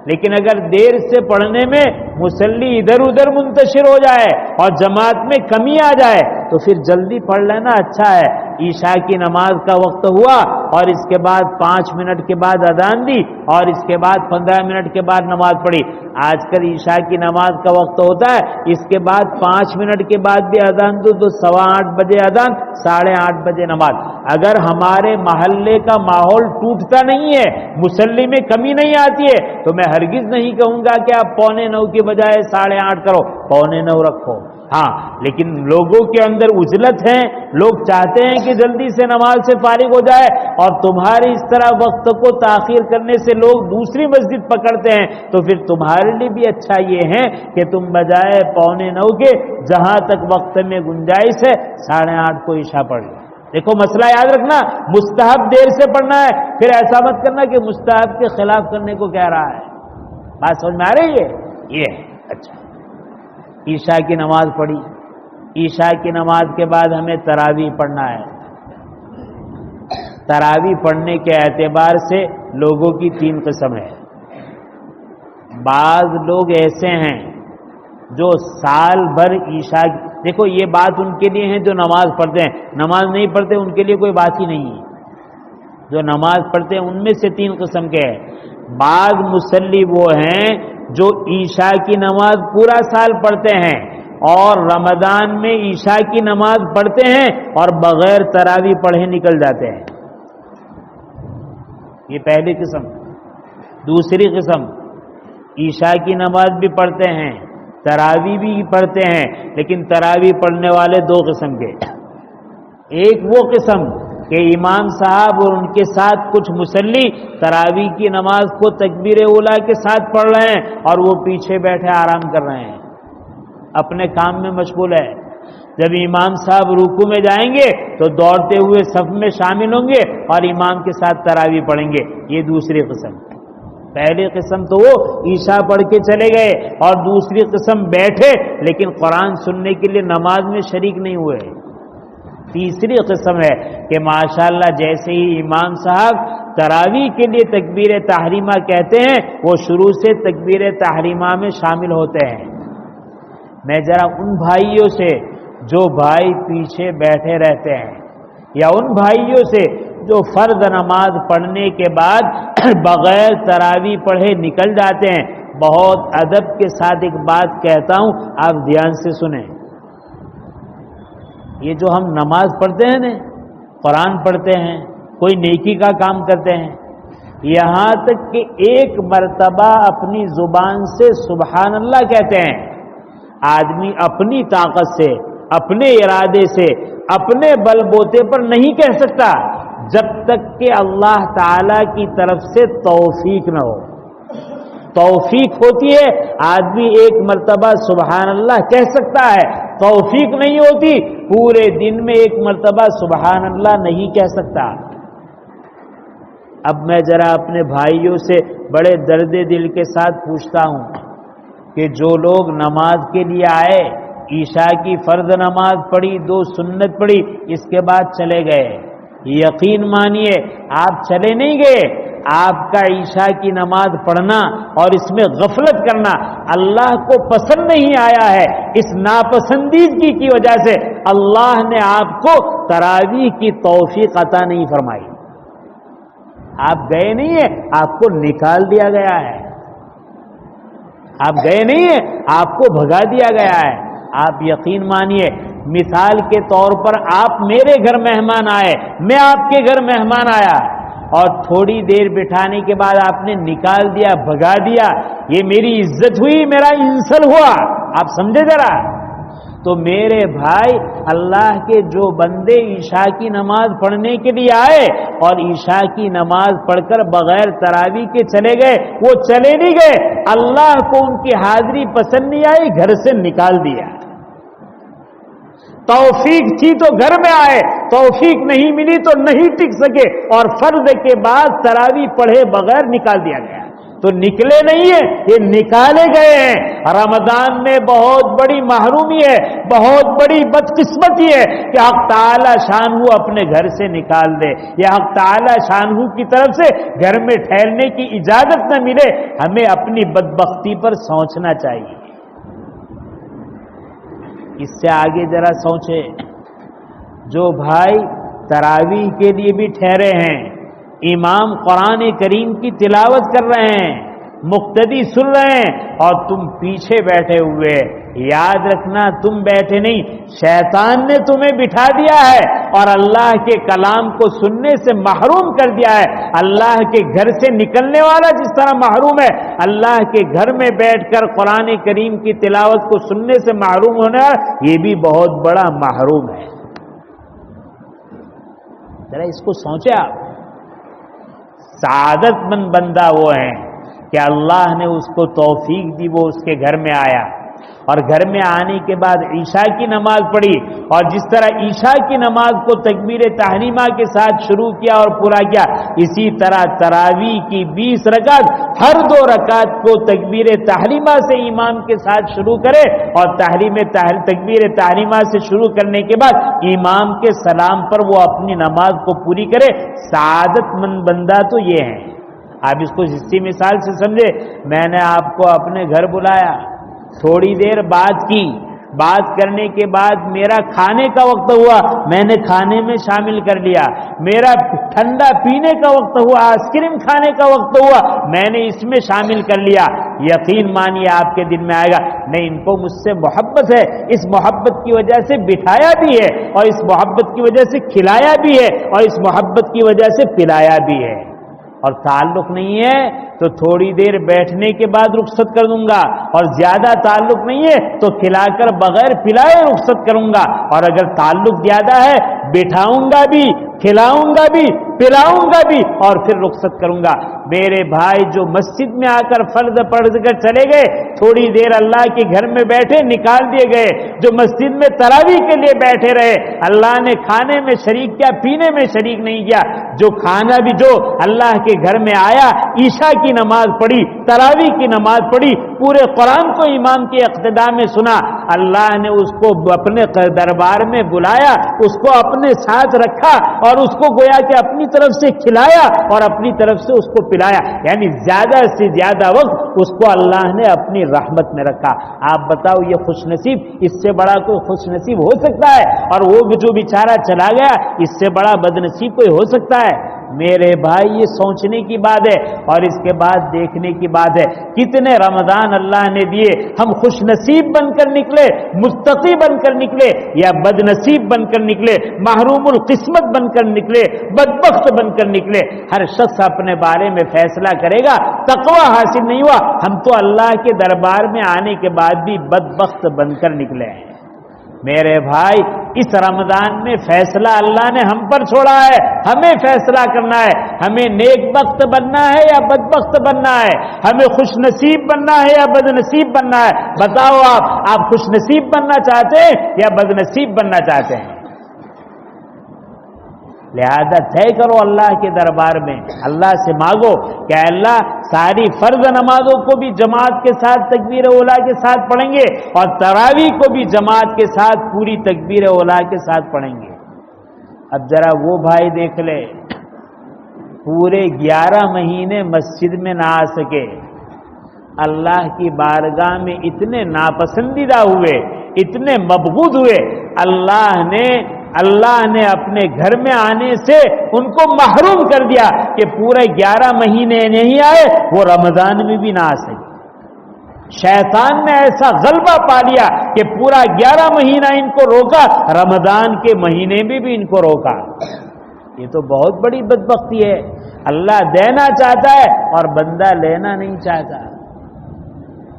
لیکن اگر دیر سے پڑھنے میں مصلی ادھر ادھر منتشر ہو جائے اور جماعت میں کمی آ جائے تو پھر جلدی پڑھ لینا اچھا ہے۔ عشاء کی نماز کا وقت ہوا اور اس کے بعد 5 منٹ کے بعد اذان دی اور اس کے بعد 15 منٹ کے بعد نماز پڑھی۔ آج کل عشاء کی نماز کا وقت ہوتا ہے، اس کے بعد 5 منٹ کے بعد بھی اذان دو تو 8:15 بجے اذان، 8:30 بجے نماز۔ اگر ہمارے محلے کا ماحول ٹوٹتا نہیں ہے، مصلی میں کمی نہیں آتی ہے، تو میں ہرگز نہیں کہوں گا کہ آپ 8:45 کی بجائے 8:30 کرو، 8:45 رکھو۔ ہاں لیکن لوگوں کے اندر عجلت ہے، لوگ چاہتے ہیں کہ جلدی سے نماز سے فارغ ہو جائے، اور تمہاری اس طرح وقت کو تاخیر کرنے سے لوگ دوسری مسجد پکڑتے ہیں، تو پھر تمہارے لیے بھی اچھا یہ ہے کہ تم بجائے 8:45 کے جہاں تک وقت میں گنجائش ہے 8:30 کو عشاء پڑھ لو۔ دیکھو مسئلہ یاد رکھنا، مستحب دیر سے پڑھنا ہے، پھر ایسا مت کرنا کہ مستحب کے خلاف کرنے کو کہہ رہا ہے۔ بات سمجھ میں آ رہی ہے؟ یہ اچھا، عشاء کی نماز پڑھی، عشاء کی نماز کے بعد ہمیں تراویح پڑھنا ہے۔ تراویح پڑھنے کے اعتبار سے لوگوں کی 3 قسم ہے۔ بعض لوگ ایسے ہیں جو سال بھر عشاء، دیکھو یہ بات ان کے لیے ہے جو نماز پڑھتے ہیں، نماز نہیں پڑھتے ان کے لیے کوئی بات ہی نہیں ہے۔ جو نماز پڑھتے ہیں ان میں سے 3 قسم کے ہیں۔ بعض مصلی وہ ہیں جو عشاء کی نماز پورا سال پڑھتے ہیں اور رمضان میں عشاء کی نماز پڑھتے ہیں اور بغیر تراویح پڑھے نکل جاتے ہیں، یہ پہلی قسم۔ دوسری قسم، عشاء کی نماز بھی پڑھتے ہیں، تراویح بھی پڑھتے ہیں، لیکن تراویح پڑھنے والے 2 قسم کے۔ ایک وہ قسم کہ امام صاحب اور ان کے ساتھ کچھ مصلی تراویح کی نماز کو تکبیر اولیٰ کے ساتھ پڑھ رہے ہیں اور وہ پیچھے بیٹھے آرام کر رہے ہیں، اپنے کام میں مشغول ہے۔ جب امام صاحب رکوع میں جائیں گے تو دوڑتے ہوئے صف میں شامل ہوں گے اور امام کے ساتھ تراویح پڑھیں گے، یہ دوسری قسم۔ پہلی قسم تو وہ عشاء پڑھ کے چلے گئے، اور دوسری قسم بیٹھے لیکن قرآن سننے کے لیے نماز میں شریک نہیں ہوئے۔ تیسری قسم ہے کہ ماشاءاللہ جیسے ہی امام صاحب تراویح کے لیے تکبیر تحریمہ کہتے ہیں وہ شروع سے تکبیر تحریمہ میں شامل ہوتے ہیں۔ میں ذرا ان بھائیوں سے جو بھائی پیچھے بیٹھے رہتے ہیں، یا ان بھائیوں سے جو فرض نماز پڑھنے کے بعد بغیر تراویح پڑھے نکل جاتے ہیں، بہت ادب کے ساتھ ایک بات کہتا ہوں، آپ دھیان سے سنیں۔ یہ جو ہم نماز پڑھتے ہیں نا، قرآن پڑھتے ہیں، کوئی نیکی کا کام کرتے ہیں، یہاں تک کہ ایک مرتبہ اپنی زبان سے سبحان اللہ کہتے ہیں، آدمی اپنی طاقت سے اپنے ارادے سے اپنے بل بوتے پر نہیں کہہ سکتا جب تک کہ اللہ تعالی کی طرف سے توفیق نہ ہو۔ توفیق ہوتی ہے آدمی ایک مرتبہ سبحان اللہ کہہ سکتا ہے، توفیق نہیں ہوتی پورے دن میں ایک مرتبہ سبحان اللہ نہیں کہہ سکتا۔ اب میں ذرا اپنے بھائیوں سے بڑے درد دل کے ساتھ پوچھتا ہوں کہ جو لوگ نماز کے لیے آئے، عشاء کی فرض نماز پڑھی، 2 سنت پڑھی، اس کے بعد چلے گئے، یقین مانیے آپ چلے نہیں گئے، آپ کا عشاء کی نماز پڑھنا اور اس میں غفلت کرنا اللہ کو پسند نہیں آیا ہے۔ اس ناپسندیدگی کی وجہ سے اللہ نے آپ کو تراویح کی توفیق عطا نہیں فرمائی۔ آپ گئے نہیں ہیں، آپ کو نکال دیا گیا ہے۔ آپ گئے نہیں ہیں، آپ کو بھگا دیا گیا ہے۔ آپ یقین مانیے، مثال کے طور پر آپ میرے گھر مہمان آئے، میں آپ کے گھر مہمان آیا اور تھوڑی دیر بٹھانے کے بعد آپ نے نکال دیا، بھگا دیا، یہ میری عزت ہوئی، میرا انسل ہوا؟ آپ سمجھے ذرا؟ تو میرے بھائی، اللہ کے جو بندے عشاء کی نماز پڑھنے کے لیے آئے اور عشاء کی نماز پڑھ کر بغیر تراویح کے چلے گئے، وہ چلے نہیں گئے، اللہ کو ان کی حاضری پسند نہیں آئی، گھر سے نکال دیا۔ توفیق تھی تو گھر میں آئے، توفیق نہیں ملی تو نہیں ٹک سکے اور فرض کے بعد تراویح پڑھے بغیر نکال دیا گیا۔ تو نکلے نہیں ہیں، یہ نکالے گئے ہیں۔ رمضان میں بہت بڑی محرومی ہے، بہت بڑی بدقسمتی ہے کہ حق تعالی شانہ اپنے گھر سے نکال دے، یا حق تعالی شانہ کی طرف سے گھر میں ٹھہرنے کی اجازت نہ ملے۔ ہمیں اپنی بدبختی پر سوچنا چاہیے۔ اس سے آگے ذرا سوچے، جو بھائی تراویح کے لیے بھی ٹھہرے ہیں، امام قرآن کریم کی تلاوت کر رہے ہیں، مقتدی سن رہے ہیں اور تم پیچھے بیٹھے ہوئے، یاد رکھنا تم بیٹھے نہیں، شیطان نے تمہیں بٹھا دیا ہے اور اللہ کے کلام کو سننے سے محروم کر دیا ہے۔ اللہ کے گھر سے نکلنے والا جس طرح محروم ہے، اللہ کے گھر میں بیٹھ کر قرآن کریم کی تلاوت کو سننے سے محروم ہونا، یہ بھی بہت بڑا محروم ہے۔ ذرا اس کو سوچے آپ۔ سعادت مند بندہ وہ ہیں کہ اللہ نے اس کو توفیق دی، وہ اس کے گھر میں آیا اور گھر میں آنے کے بعد عشاء کی نماز پڑھی، اور جس طرح عشاء کی نماز کو تکبیر تحریمہ کے ساتھ شروع کیا اور پورا کیا، اسی طرح تراویح کی 20 رکعت ہر 2 رکعت کو تکبیر تحریمہ سے امام کے ساتھ شروع کرے اور تکبیر تحریمہ سے شروع کرنے کے بعد امام کے سلام پر وہ اپنی نماز کو پوری کرے۔ سعادت مند بندہ تو یہ ہے۔ آپ اس کو اسی مثال سے سمجھے، میں نے آپ کو اپنے گھر بلایا، تھوڑی دیر بات کرنے کے بعد میرا کھانے کا وقت ہوا، میں نے کھانے میں شامل کر لیا، میرا ٹھنڈا پینے کا وقت ہوا، آئس کریم کھانے کا وقت ہوا، میں نے اس میں شامل کر لیا۔ یقین مانیے آپ کے دل میں آئے گا، نہیں ان کو مجھ سے محبت ہے، اس محبت کی وجہ سے بٹھایا بھی ہے اور اس محبت کی وجہ سے کھلایا بھی ہے اور اس محبت کی وجہ سے پلایا بھی ہے، اور تعلق نہیں ہے تو تھوڑی دیر بیٹھنے کے بعد رخصت کر دوں گا، اور زیادہ تعلق نہیں ہے تو کھلا کر بغیر پلائے رخصت کروں گا، اور اگر تعلق زیادہ ہے بٹھاؤں گا بھی، کھلاؤں گا بھی، پلاؤں گا بھی اور پھر رخصت کروں گا۔ میرے بھائی جو مسجد میں آ کر فرض پڑھ کر چلے گئے، تھوڑی دیر اللہ کے گھر میں بیٹھے، نکال دیے گئے، جو مسجد میں تراویح کے لیے بیٹھے رہے، اللہ نے کھانے میں شریک کیا، پینے میں شریک نہیں کیا، جو کھانا بھی جو اللہ کے گھر میں آیا، عشاء کی نماز پڑھی، تراویح کی نماز پڑھی، پورے قرآن کو امام کے اقتداء میں سنا، اللہ نے اس کو اپنے دربار میں بلایا، اس کو اپنے ساتھ رکھا اور اس کو گویا کہ اپنی طرف سے کھلایا اور اپنی طرف سے اس کو پلایا، یعنی زیادہ سے زیادہ وقت اس کو اللہ نے اپنی رحمت میں رکھا۔ آپ بتاؤ یہ خوش نصیب، اس سے بڑا کوئی خوش نصیب ہو سکتا ہے؟ اور وہ جو بیچارہ چلا گیا، اس سے بڑا بد نصیب کوئی ہو سکتا ہے؟ میرے بھائی یہ سوچنے کی بات ہے اور اس کے بعد دیکھنے کی بات ہے، کتنے رمضان اللہ نے دیے، ہم خوش نصیب بن کر نکلے، متقی بن کر نکلے یا بد نصیب بن کر نکلے، محروم القسمت بن کر نکلے، بدبخت بن کر نکلے، ہر شخص اپنے بارے میں فیصلہ کرے گا۔ تقوی حاصل نہیں ہوا، ہم تو اللہ کے دربار میں آنے کے بعد بھی بدبخت بن کر نکلے ہیں۔ میرے بھائی اس رمضان میں فیصلہ اللہ نے ہم پر چھوڑا ہے، ہمیں فیصلہ کرنا ہے، ہمیں نیک بخت بننا ہے یا بدبخت بننا ہے، ہمیں خوش نصیب بننا ہے یا بد نصیب بننا ہے۔ بتاؤ آپ خوش نصیب بننا چاہتے ہیں یا بد نصیب بننا چاہتے ہیں؟ لہذا طے کرو اللہ کے دربار میں، اللہ سے مانگو کہ اے اللہ ساری فرض نمازوں کو بھی جماعت کے ساتھ تکبیر اولیٰ کے ساتھ پڑھیں گے اور تراویح کو بھی جماعت کے ساتھ پوری تکبیر اولیٰ کے ساتھ پڑھیں گے۔ اب ذرا وہ بھائی دیکھ لے پورے 11 مہینے مسجد میں نہ آ سکے، اللہ کی بارگاہ میں اتنے ناپسندیدہ ہوئے، اتنے مبغوض ہوئے، اللہ نے اپنے گھر میں آنے سے ان کو محروم کر دیا کہ پورے 11 مہینے نہیں آئے، وہ رمضان میں بھی نہ آ سکے۔ شیطان نے ایسا غلبہ پا لیا کہ پورا 11 مہینہ ان کو روکا، رمضان کے مہینے میں بھی ان کو روکا۔ یہ تو بہت بڑی بدبختی ہے، اللہ دینا چاہتا ہے اور بندہ لینا نہیں چاہتا۔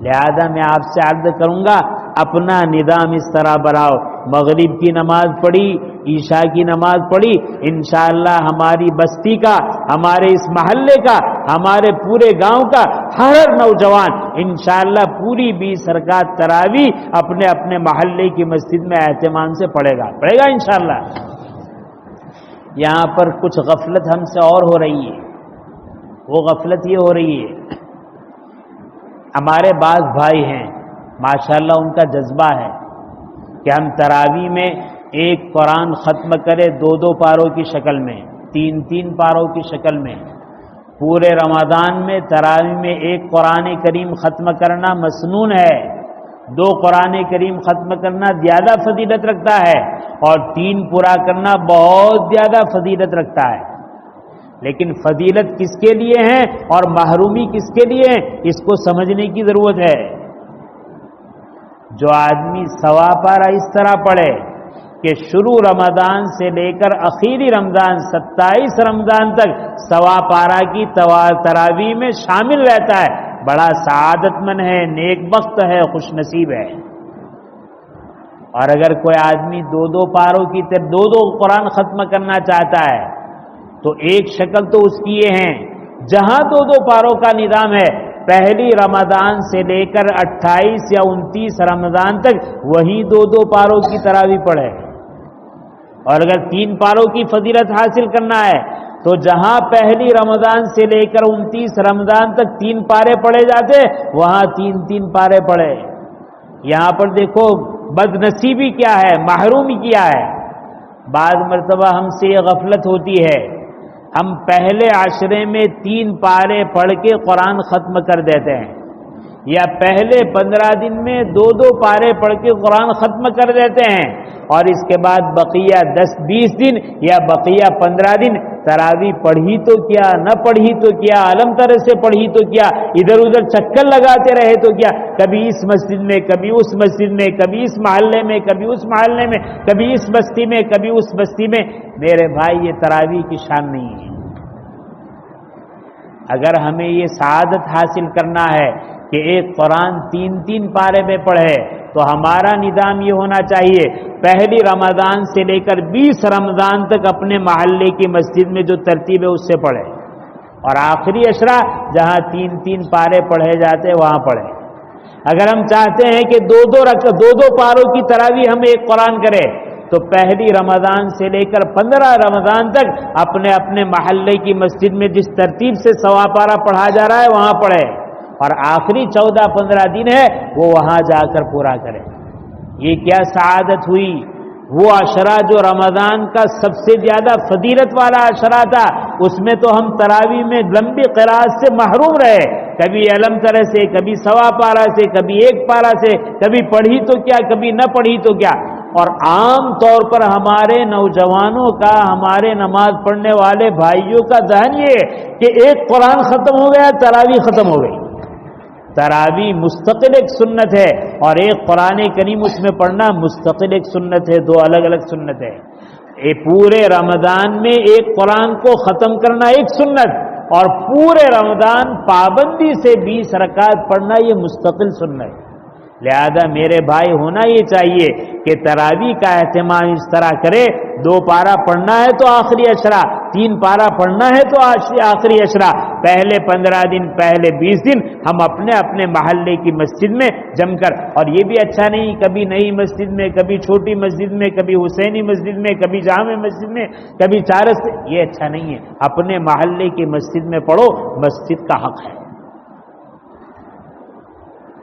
لہذا میں آپ سے عرض کروں گا اپنا نظام اس طرح بناؤ، مغرب کی نماز پڑھی، عشاء کی نماز پڑھی، انشاءاللہ ہماری بستی کا، ہمارے اس محلے کا، ہمارے پورے گاؤں کا ہر نوجوان انشاءاللہ پوری 20 رکعت تراویح اپنے اپنے محلے کی مسجد میں اہتمام سے پڑھے گا انشاءاللہ۔ یہاں پر کچھ غفلت ہم سے اور ہو رہی ہے، وہ غفلت یہ ہو رہی ہے، ہمارے بعض بھائی ہیں ماشاءاللہ ان کا جذبہ ہے کہ ہم تراویح میں ایک قرآن ختم کرے 2 پاروں کی شکل میں، 3 پاروں کی شکل میں۔ پورے رمضان میں تراویح میں ایک قرآن کریم ختم کرنا مسنون ہے، 2 قرآن کریم ختم کرنا زیادہ فضیلت رکھتا ہے اور 3 پورا کرنا بہت زیادہ فضیلت رکھتا ہے۔ لیکن فضیلت کس کے لیے ہے اور محرومی کس کے لیے ہے، اس کو سمجھنے کی ضرورت ہے۔ جو آدمی 1.25 پارہ اس طرح پڑھے کہ شروع رمضان سے لے کر آخری رمضان 27 رمضان تک 1.25 پارہ کی تراویح میں شامل رہتا ہے، بڑا سعادت مند ہے، نیک بخت ہے، خوش نصیب ہے۔ اور اگر کوئی آدمی 2 پاروں کی 2 قرآن ختم کرنا چاہتا ہے تو ایک شکل تو اس کی یہ ہے، جہاں 2 پاروں کا نظام ہے پہلی رمضان سے لے کر 28 یا 29 رمضان تک وہی 2 پاروں کی تراویح پڑھے، اور اگر 3 پاروں کی فضیلت حاصل کرنا ہے تو جہاں پہلی رمضان سے لے کر 29 رمضان تک 3 پارے پڑھے جاتے وہاں 3 پارے پڑھے۔ یہاں پر دیکھو بد نصیبی کیا ہے، محرومی کیا ہے۔ بعض مرتبہ ہم سے یہ غفلت ہوتی ہے، ہم پہلے عشرے میں 3 پارے پڑھ کے قرآن ختم کر دیتے ہیں، یا پہلے 15 دن میں 2 پارے پڑھ کے قرآن ختم کر دیتے ہیں، اور اس کے بعد بقیہ 10-20 دن یا بقیہ 15 دن تراویح پڑھی تو کیا، نہ پڑھی تو کیا، علم تر سے پڑھی تو کیا، ادھر ادھر چکر لگاتے رہے تو کیا، کبھی اس مسجد میں، کبھی اس مسجد میں، کبھی اس محلے میں، کبھی اس محلے میں، کبھی اس بستی میں، کبھی اس بستی میں۔ میرے بھائی یہ تراویح کی شان نہیں ہے۔ اگر ہمیں یہ سعادت حاصل کرنا ہے کہ ایک قرآن 3 پارے میں پڑھے تو ہمارا نظام یہ ہونا چاہیے پہلی رمضان سے لے کر 20 رمضان تک اپنے محلے کی مسجد میں جو ترتیب ہے اس سے پڑھے، اور آخری عشرہ جہاں 3 پارے پڑھے جاتے وہاں پڑھے۔ اگر ہم چاہتے ہیں کہ 2 پاروں کی تراویح ہم ایک قرآن کرے تو پہلی رمضان سے لے کر 15 رمضان تک اپنے اپنے محلے کی مسجد میں جس ترتیب سے 1.25 پارہ پڑھا جا رہا ہے وہاں پڑھے، اور آخری 14-15 دن ہے وہ وہاں جا کر پورا کرے۔ یہ کیا سعادت ہوئی، وہ عشرہ جو رمضان کا سب سے زیادہ فضیلت والا عشرہ تھا اس میں تو ہم تراویح میں لمبی قرات سے محروم رہے، کبھی علم طرح سے، کبھی 1.25 پارہ سے، کبھی 1 پارہ سے، کبھی پڑھی تو کیا، کبھی نہ پڑھی تو کیا۔ اور عام طور پر ہمارے نوجوانوں کا، ہمارے نماز پڑھنے والے بھائیوں کا ذہن یہ ہے کہ ایک قرآن ختم ہو گیا تراویح ختم ہو گئی۔ تراویح مستقل ایک سنت ہے اور ایک قرآن کریم اس میں پڑھنا مستقل ایک سنت ہے، 2 الگ الگ سنت ہے۔ پورے رمضان میں ایک قرآن کو ختم کرنا ایک سنت، اور پورے رمضان پابندی سے 20 رکعت پڑھنا یہ مستقل سنت ہے۔ لہذا میرے بھائی ہونا یہ چاہیے کہ تراویح کا اہتمام اس طرح کرے، 2 پارہ پڑھنا ہے تو آخری اشرا، 3 پارہ پڑھنا ہے تو آخری اشرا، پہلے 15 دن، پہلے 20 دن ہم اپنے اپنے محلے کی مسجد میں جم کر، اور یہ بھی اچھا نہیں کبھی نئی مسجد میں، کبھی چھوٹی مسجد میں، کبھی حسینی مسجد میں، کبھی جامع مسجد میں، کبھی چارس، یہ اچھا نہیں ہے، اپنے محلے کی مسجد میں پڑھو، مسجد کا حق ہے۔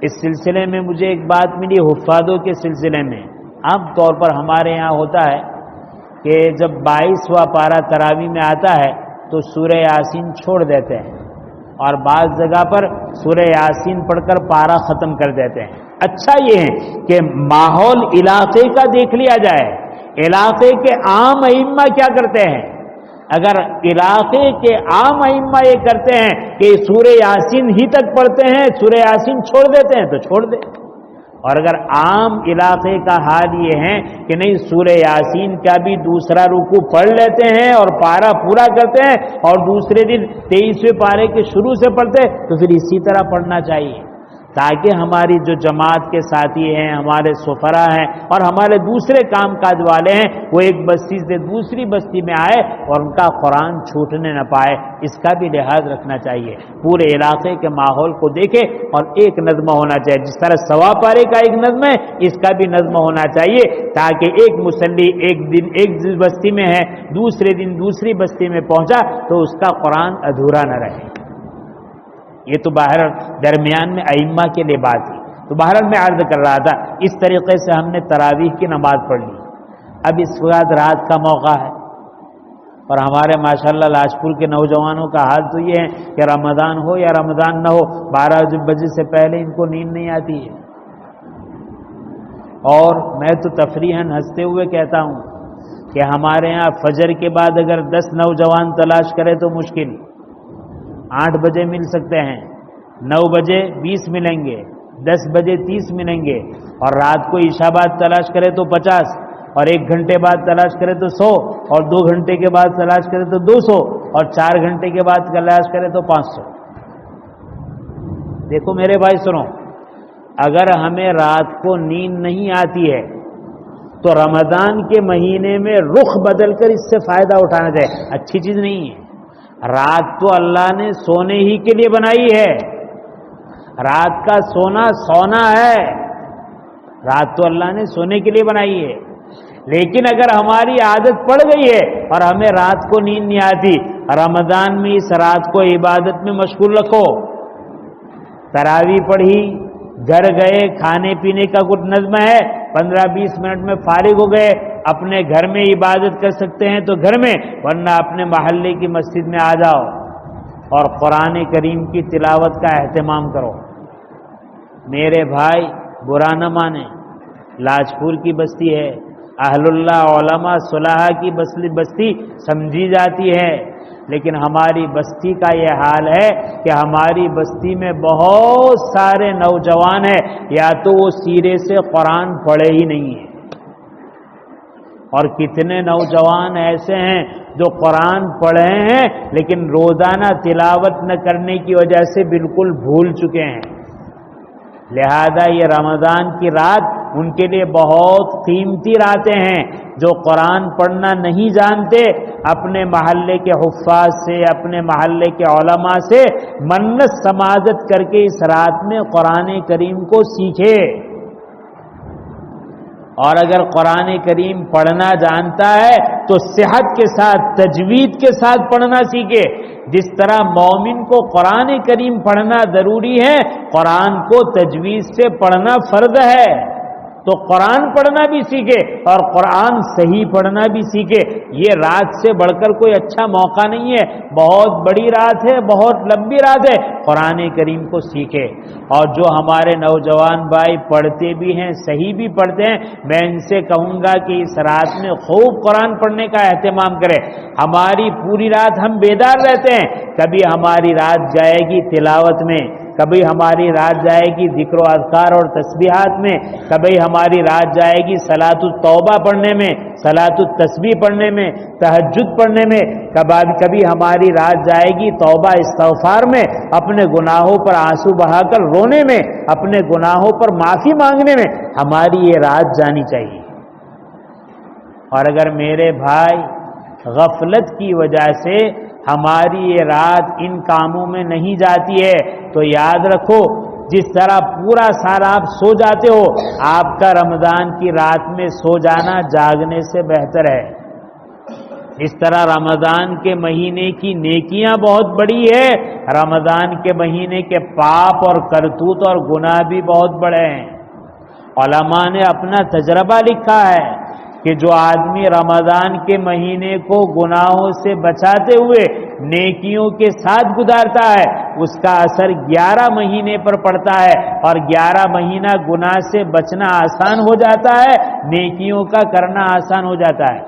اس سلسلے میں مجھے ایک بات ملی حفاظوں کے سلسلے میں، عام طور پر ہمارے یہاں ہوتا ہے کہ جب 22واں پارہ تراویح میں آتا ہے تو سورہ یاسین چھوڑ دیتے ہیں، اور بعض جگہ پر سورہ یاسین پڑھ کر پارہ ختم کر دیتے ہیں۔ اچھا یہ ہے کہ ماحول علاقے کا دیکھ لیا جائے، علاقے کے عام ائمہ کیا کرتے ہیں۔ اگر علاقے کے عام ائمہ یہ کرتے ہیں کہ سورہ یاسین ہی تک پڑھتے ہیں، سورہ یاسین چھوڑ دیتے ہیں تو چھوڑ دیں، اور اگر عام علاقے کا حال یہ ہے کہ نہیں سورہ یاسین کا بھی دوسرا رکوع پڑھ لیتے ہیں اور پارہ پورا کرتے ہیں اور دوسرے دن 23ویں پارے کے شروع سے پڑھتے ہیں، تو پھر اسی طرح پڑھنا چاہیے، تاکہ ہماری جو جماعت کے ساتھی ہیں، ہمارے سفرا ہیں اور ہمارے دوسرے کام کاج والے ہیں، وہ ایک بستی سے دوسری بستی میں آئے اور ان کا قرآن چھوٹنے نہ پائے، اس کا بھی لحاظ رکھنا چاہیے، پورے علاقے کے ماحول کو دیکھے اور ایک نظم ہونا چاہیے، جس طرح 1.25 پارے کا ایک نظم ہے اس کا بھی نظم ہونا چاہیے، تاکہ ایک مصلی ایک دن ایک بستی میں ہے، دوسرے دن دوسری بستی میں پہنچا تو اس کا قرآن ادھورا نہ رہے۔ یہ تو باہر درمیان میں ائمہ کے لیے بات تھی، تو باہر میں عرض کر رہا تھا اس طریقے سے ہم نے تراویح کی نماز پڑھ لی۔ اب اس وقت رات کا موقع ہے، اور ہمارے ماشاءاللہ لاجپور کے نوجوانوں کا حال تو یہ ہے کہ رمضان ہو یا رمضان نہ ہو 12 بجے سے پہلے ان کو نیند نہیں آتی ہے، اور میں تو تفریحاً ہنستے ہوئے کہتا ہوں کہ ہمارے ہاں فجر کے بعد اگر 10 نوجوان تلاش کرے تو مشکل، 8 بجے مل سکتے ہیں، 9 بجے 20 ملیں گے، 10 بجے 30 ملیں گے، اور رات کو عشاء بعد تلاش کرے تو 50، اور 1 گھنٹے بعد تلاش کرے تو 100، اور 2 گھنٹے کے بعد تلاش کرے تو 200، اور 4 گھنٹے کے بعد تلاش کرے تو 500۔ دیکھو میرے بھائی سنو، اگر ہمیں رات کو نیند نہیں آتی ہے تو رمضان کے مہینے میں رخ بدل کر اس سے فائدہ اٹھانا چاہیے، اچھی چیز نہیں ہے۔ رات تو اللہ نے سونے ہی کے لیے بنائی ہے، رات کا سونا سونا ہے، رات تو اللہ نے سونے کے لیے بنائی ہے، لیکن اگر ہماری عادت پڑ گئی ہے اور ہمیں رات کو نیند نہیں آتی، رمضان میں اس رات کو عبادت میں مشغول رکھو، تراویح پڑھی، گھر گئے، کھانے پینے کا کچھ نظم ہے، 15-20 منٹ میں فارغ ہو گئے، اپنے گھر میں عبادت کر سکتے ہیں تو گھر میں، ورنہ اپنے محلے کی مسجد میں آ جاؤ اور قرآن کریم کی تلاوت کا اہتمام کرو۔ میرے بھائی برا نہ مانے، لاجپور کی بستی ہے، اہل اللہ علماء صلاحہ کی بستی سمجھی جاتی ہے، لیکن ہماری بستی کا یہ حال ہے کہ ہماری بستی میں بہت سارے نوجوان ہیں، یا تو وہ سیرے سے قرآن پڑھے ہی نہیں ہیں، اور کتنے نوجوان ایسے ہیں جو قرآن پڑھے ہیں لیکن روزانہ تلاوت نہ کرنے کی وجہ سے بالکل بھول چکے ہیں۔ لہذا یہ رمضان کی رات ان کے لیے بہت قیمتی راتیں ہیں، جو قرآن پڑھنا نہیں جانتے اپنے محلے کے حفاظ سے، اپنے محلے کے علماء سے منت سماجت کر کے اس رات میں قرآن کریم کو سیکھے، اور اگر قرآن کریم پڑھنا جانتا ہے تو صحت کے ساتھ تجوید کے ساتھ پڑھنا سیکھے۔ جس طرح مومن کو قرآن کریم پڑھنا ضروری ہے، قرآن کو تجوید سے پڑھنا فرض ہے، تو قرآن پڑھنا بھی سیکھے اور قرآن صحیح پڑھنا بھی سیکھے۔ یہ رات سے بڑھ کر کوئی اچھا موقع نہیں ہے، بہت بڑی رات ہے، بہت لمبی رات ہے، قرآن کریم کو سیکھے۔ اور جو ہمارے نوجوان بھائی پڑھتے بھی ہیں، صحیح بھی پڑھتے ہیں، میں ان سے کہوں گا کہ اس رات میں خوب قرآن پڑھنے کا اہتمام کریں۔ ہماری پوری رات ہم بیدار رہتے ہیں، کبھی ہماری رات جائے گی تلاوت میں، کبھی ہماری رات جائے گی ذکر و اذکار اور تسبیحات میں، کبھی ہماری رات جائے گی صلاۃ التوبہ پڑھنے میں، صلاۃ التسبیح پڑھنے میں، تہجد پڑھنے میں، کبھی ہماری رات جائے گی توبہ استغفار میں، اپنے گناہوں پر آنسو بہا کر رونے میں، اپنے گناہوں پر معافی مانگنے میں ہماری یہ رات جانی چاہیے۔ اور اگر میرے بھائی غفلت کی وجہ سے ہماری یہ رات ان کاموں میں نہیں جاتی ہے تو یاد رکھو، جس طرح پورا سال آپ سو جاتے ہو، آپ کا رمضان کی رات میں سو جانا جاگنے سے بہتر ہے۔ اس طرح رمضان کے مہینے کی نیکیاں بہت بڑی ہے، رمضان کے مہینے کے پاپ اور کرتوت اور گناہ بھی بہت بڑے ہیں۔ علماء نے اپنا تجربہ لکھا ہے کہ جو آدمی رمضان کے مہینے کو گناہوں سے بچاتے ہوئے نیکیوں کے ساتھ گزارتا ہے، اس کا اثر 11 مہینے پر پڑتا ہے، اور 11 مہینہ گناہ سے بچنا آسان ہو جاتا ہے، نیکیوں کا کرنا آسان ہو جاتا ہے۔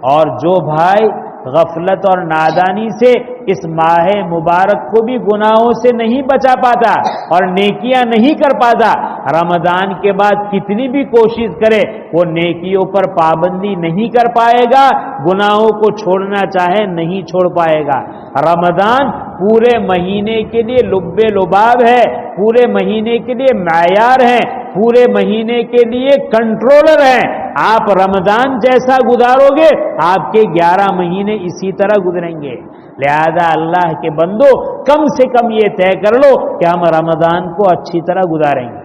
اور جو بھائی غفلت اور نادانی سے اس ماہ مبارک کو بھی گناہوں سے نہیں بچا پاتا اور نیکیاں نہیں کر پاتا، رمضان کے بعد کتنی بھی کوشش کرے وہ نیکیوں پر پابندی نہیں کر پائے گا، گناہوں کو چھوڑنا چاہے نہیں چھوڑ پائے گا۔ رمضان پورے مہینے کے لیے لب لباب ہے، پورے مہینے کے لیے معیار ہے، پورے مہینے کے لیے کنٹرولر ہیں۔ آپ رمضان جیسا گزارو گے آپ کے 11 مہینے اسی طرح گزریں گے۔ لہذا اللہ کے بندو کم سے کم یہ طے کر لو کہ ہم رمضان کو اچھی طرح گزاریں گے۔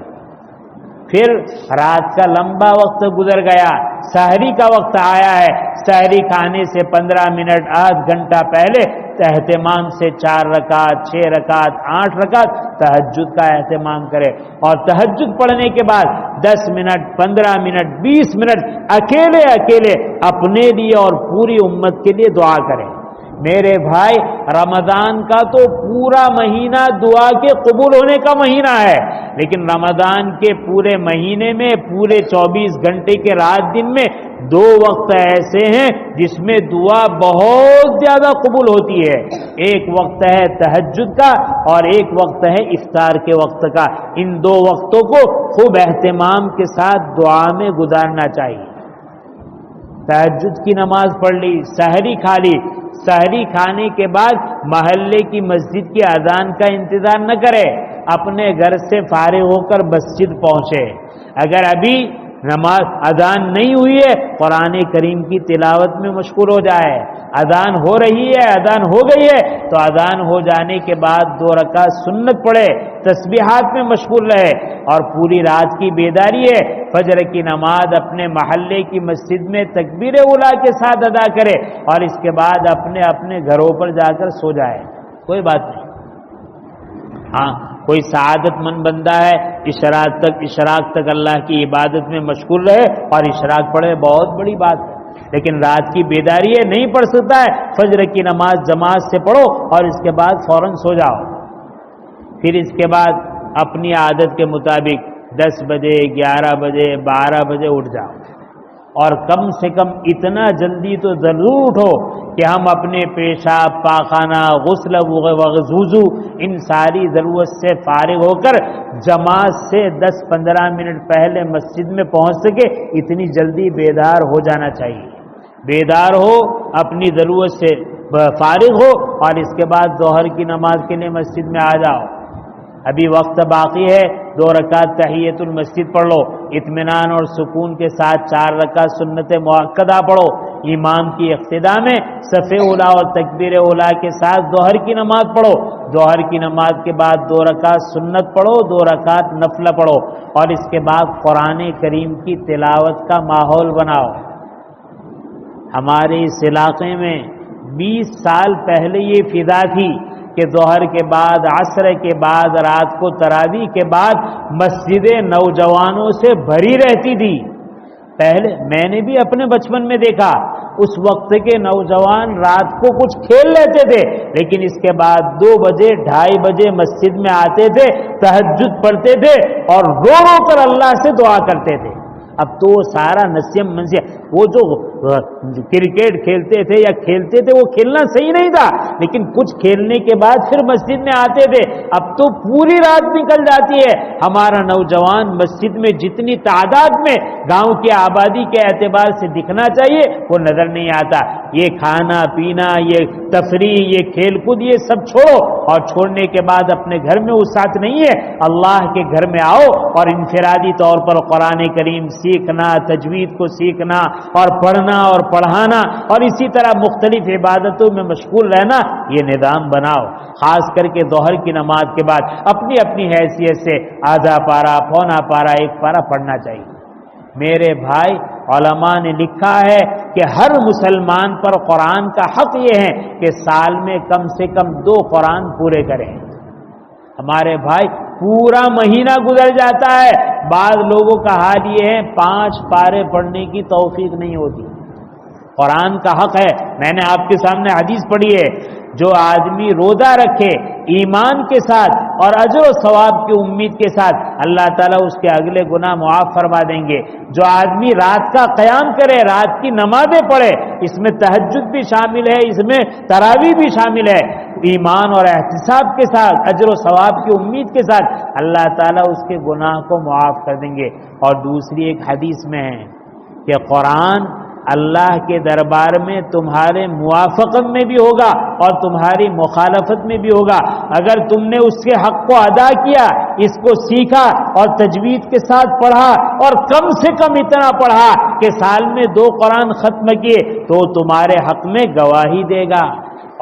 پھر رات کا لمبا وقت گزر گیا، سحری کا وقت آیا ہے، سحری کھانے سے 15 منٹ آدھ گھنٹہ پہلے اہتمام سے 4 رکعت 6 رکعت 8 رکعت تہجد کا اہتمام کرے، اور تہجد پڑھنے کے بعد 10 منٹ 15 منٹ 20 منٹ اکیلے اپنے لیے اور پوری امت کے لیے دعا کرے۔ میرے بھائی رمضان کا تو پورا مہینہ دعا کے قبول ہونے کا مہینہ ہے، لیکن رمضان کے پورے مہینے میں پورے 24 گھنٹے کے رات دن میں 2 وقت ایسے ہیں جس میں دعا بہت زیادہ قبول ہوتی ہے۔ ایک وقت ہے تہجد کا اور ایک وقت ہے افطار کے وقت کا۔ ان 2 وقتوں کو خوب اہتمام کے ساتھ دعا میں گزارنا چاہیے۔ تہجد کی نماز پڑھ لی، سحری کھا لی، سحری کھانے کے بعد محلے کی مسجد کی اذان کا انتظار نہ کرے، اپنے گھر سے فارغ ہو کر مسجد پہنچے۔ اگر ابھی نماز اذان نہیں ہوئی ہے قرآن کریم کی تلاوت میں مشغول ہو جائے، اذان ہو رہی ہے اذان ہو گئی ہے تو اذان ہو جانے کے بعد 2 رکعت سنت پڑھے، تسبیحات میں مشغول رہے، اور پوری رات کی بیداری ہے فجر کی نماز اپنے محلے کی مسجد میں تکبیر اولیٰ کے ساتھ ادا کرے، اور اس کے بعد اپنے اپنے گھروں پر جا کر سو جائے، کوئی بات نہیں۔ ہاں کوئی سعادت مند بندہ ہے اشراق تک اللہ کی عبادت میں مشغول رہے اور اشراق پڑھے، بہت بڑی بات ہے، لیکن رات کی بیداری ہے نہیں پڑھ سکتا ہے، فجر کی نماز جماعت سے پڑھو اور اس کے بعد فوراً سو جاؤ۔ پھر اس کے بعد اپنی عادت کے مطابق 10 بجے 11 بجے 12 بجے اٹھ جاؤ، اور کم سے کم اتنا جلدی تو ضرور اٹھو کہ ہم اپنے پیشاب پاخانہ غسل وضو ان ساری ضرورت سے فارغ ہو کر جماعت سے 10-15 منٹ پہلے مسجد میں پہنچ سکے، اتنی جلدی بیدار ہو جانا چاہیے۔ بیدار ہو، اپنی ضرورت سے فارغ ہو، اور اس کے بعد ظہر کی نماز کے لیے مسجد میں آ جاؤ۔ ابھی وقت باقی ہے، 2 رکعت تحیۃ المسجد پڑھ لو، اطمینان اور سکون کے ساتھ 4 رکعت سنت مؤکدہ پڑھو، امام کی اقتداء میں صف اولیٰ اور تکبیر اولیٰ کے ساتھ ظہر کی نماز پڑھو، ظہر کی نماز کے بعد 2 رکعت سنت پڑھو، 2 رکعت نفل پڑھو، اور اس کے بعد قرآن کریم کی تلاوت کا ماحول بناؤ۔ ہمارے اس علاقے میں 20 سال پہلے یہ فضا تھی کہ ظہر کے بعد عصر کے بعد رات کو تراویح کے بعد مسجدیں نوجوانوں سے بھری رہتی تھی۔ پہلے میں نے بھی اپنے بچپن میں دیکھا، اس وقت کے نوجوان رات کو کچھ کھیل لیتے تھے، لیکن اس کے بعد 2 بجے 2:30 بجے مسجد میں آتے تھے، تہجد پڑھتے تھے اور رو رو کر اللہ سے دعا کرتے تھے۔ اب تو وہ سارا نسیم منسیم، وہ جو کرکٹ کھیلتے تھے یا کھیلتے تھے وہ کھیلنا صحیح نہیں تھا، لیکن کچھ کھیلنے کے بعد پھر مسجد میں آتے تھے، اب تو پوری رات نکل جاتی ہے۔ ہمارا نوجوان مسجد میں جتنی تعداد میں گاؤں کی آبادی کے اعتبار سے دکھنا چاہیے وہ نظر نہیں آتا۔ یہ کھانا پینا، یہ تفریح، یہ کھیل کود، یہ سب چھوڑو، اور چھوڑنے کے بعد اپنے گھر میں وسعت نہیں ہے، اللہ کے گھر میں آؤ اور انفرادی طور پر قرآن کریم سیکھنا، تجوید کو سیکھنا اور پڑھنا اور پڑھانا، اور اسی طرح مختلف عبادتوں میں مشغول رہنا، یہ نظام بناؤ۔ خاص کر کے ظہر کی نماز کے بعد اپنی اپنی حیثیت سے آدھا پارا، پونا پارا، ایک پارا پڑھنا چاہیے۔ میرے بھائی، علماء نے لکھا ہے کہ ہر مسلمان پر قرآن کا حق یہ ہے کہ سال میں کم سے کم 2 قرآن پورے کریں۔ ہمارے بھائی، پورا مہینہ گزر جاتا ہے، بعض لوگوں کا حال یہ ہے 5 پارے پڑھنے کی توفیق نہیں ہوتی۔ قرآن کا حق ہے، میں نے آپ کے سامنے حدیث پڑھی ہے، جو آدمی روزہ رکھے ایمان کے ساتھ اور اجر و ثواب کی امید کے ساتھ، اللہ تعالیٰ اس کے اگلے گناہ معاف فرما دیں گے۔ جو آدمی رات کا قیام کرے، رات کی نمازیں پڑھے، اس میں تہجد بھی شامل ہے، اس میں تراویح بھی شامل ہے، ایمان اور احتساب کے ساتھ، اجر و ثواب کی امید کے ساتھ، اللہ تعالیٰ اس کے گناہ کو معاف کر دیں گے۔ اور دوسری ایک حدیث میں ہے کہ قرآن اللہ کے دربار میں تمہارے موافقت میں بھی ہوگا اور تمہاری مخالفت میں بھی ہوگا۔ اگر تم نے اس کے حق کو ادا کیا، اس کو سیکھا اور تجوید کے ساتھ پڑھا اور کم سے کم اتنا پڑھا کہ سال میں 2 قرآن ختم کیے، تو تمہارے حق میں گواہی دے گا۔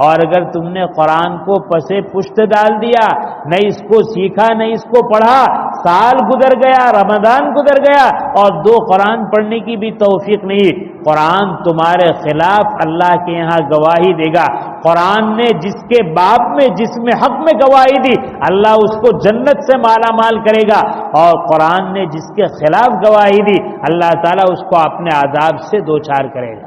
اور اگر تم نے قرآن کو پسے پشت ڈال دیا، نہ اس کو سیکھا نہ اس کو پڑھا، سال گزر گیا، رمضان گزر گیا اور 2 قرآن پڑھنے کی بھی توفیق نہیں، قرآن تمہارے خلاف اللہ کے یہاں گواہی دے گا۔ قرآن نے جس کے باب میں، جس میں حق میں گواہی دی، اللہ اس کو جنت سے مالا مال کرے گا، اور قرآن نے جس کے خلاف گواہی دی، اللہ تعالیٰ اس کو اپنے عذاب سے دوچار کرے گا۔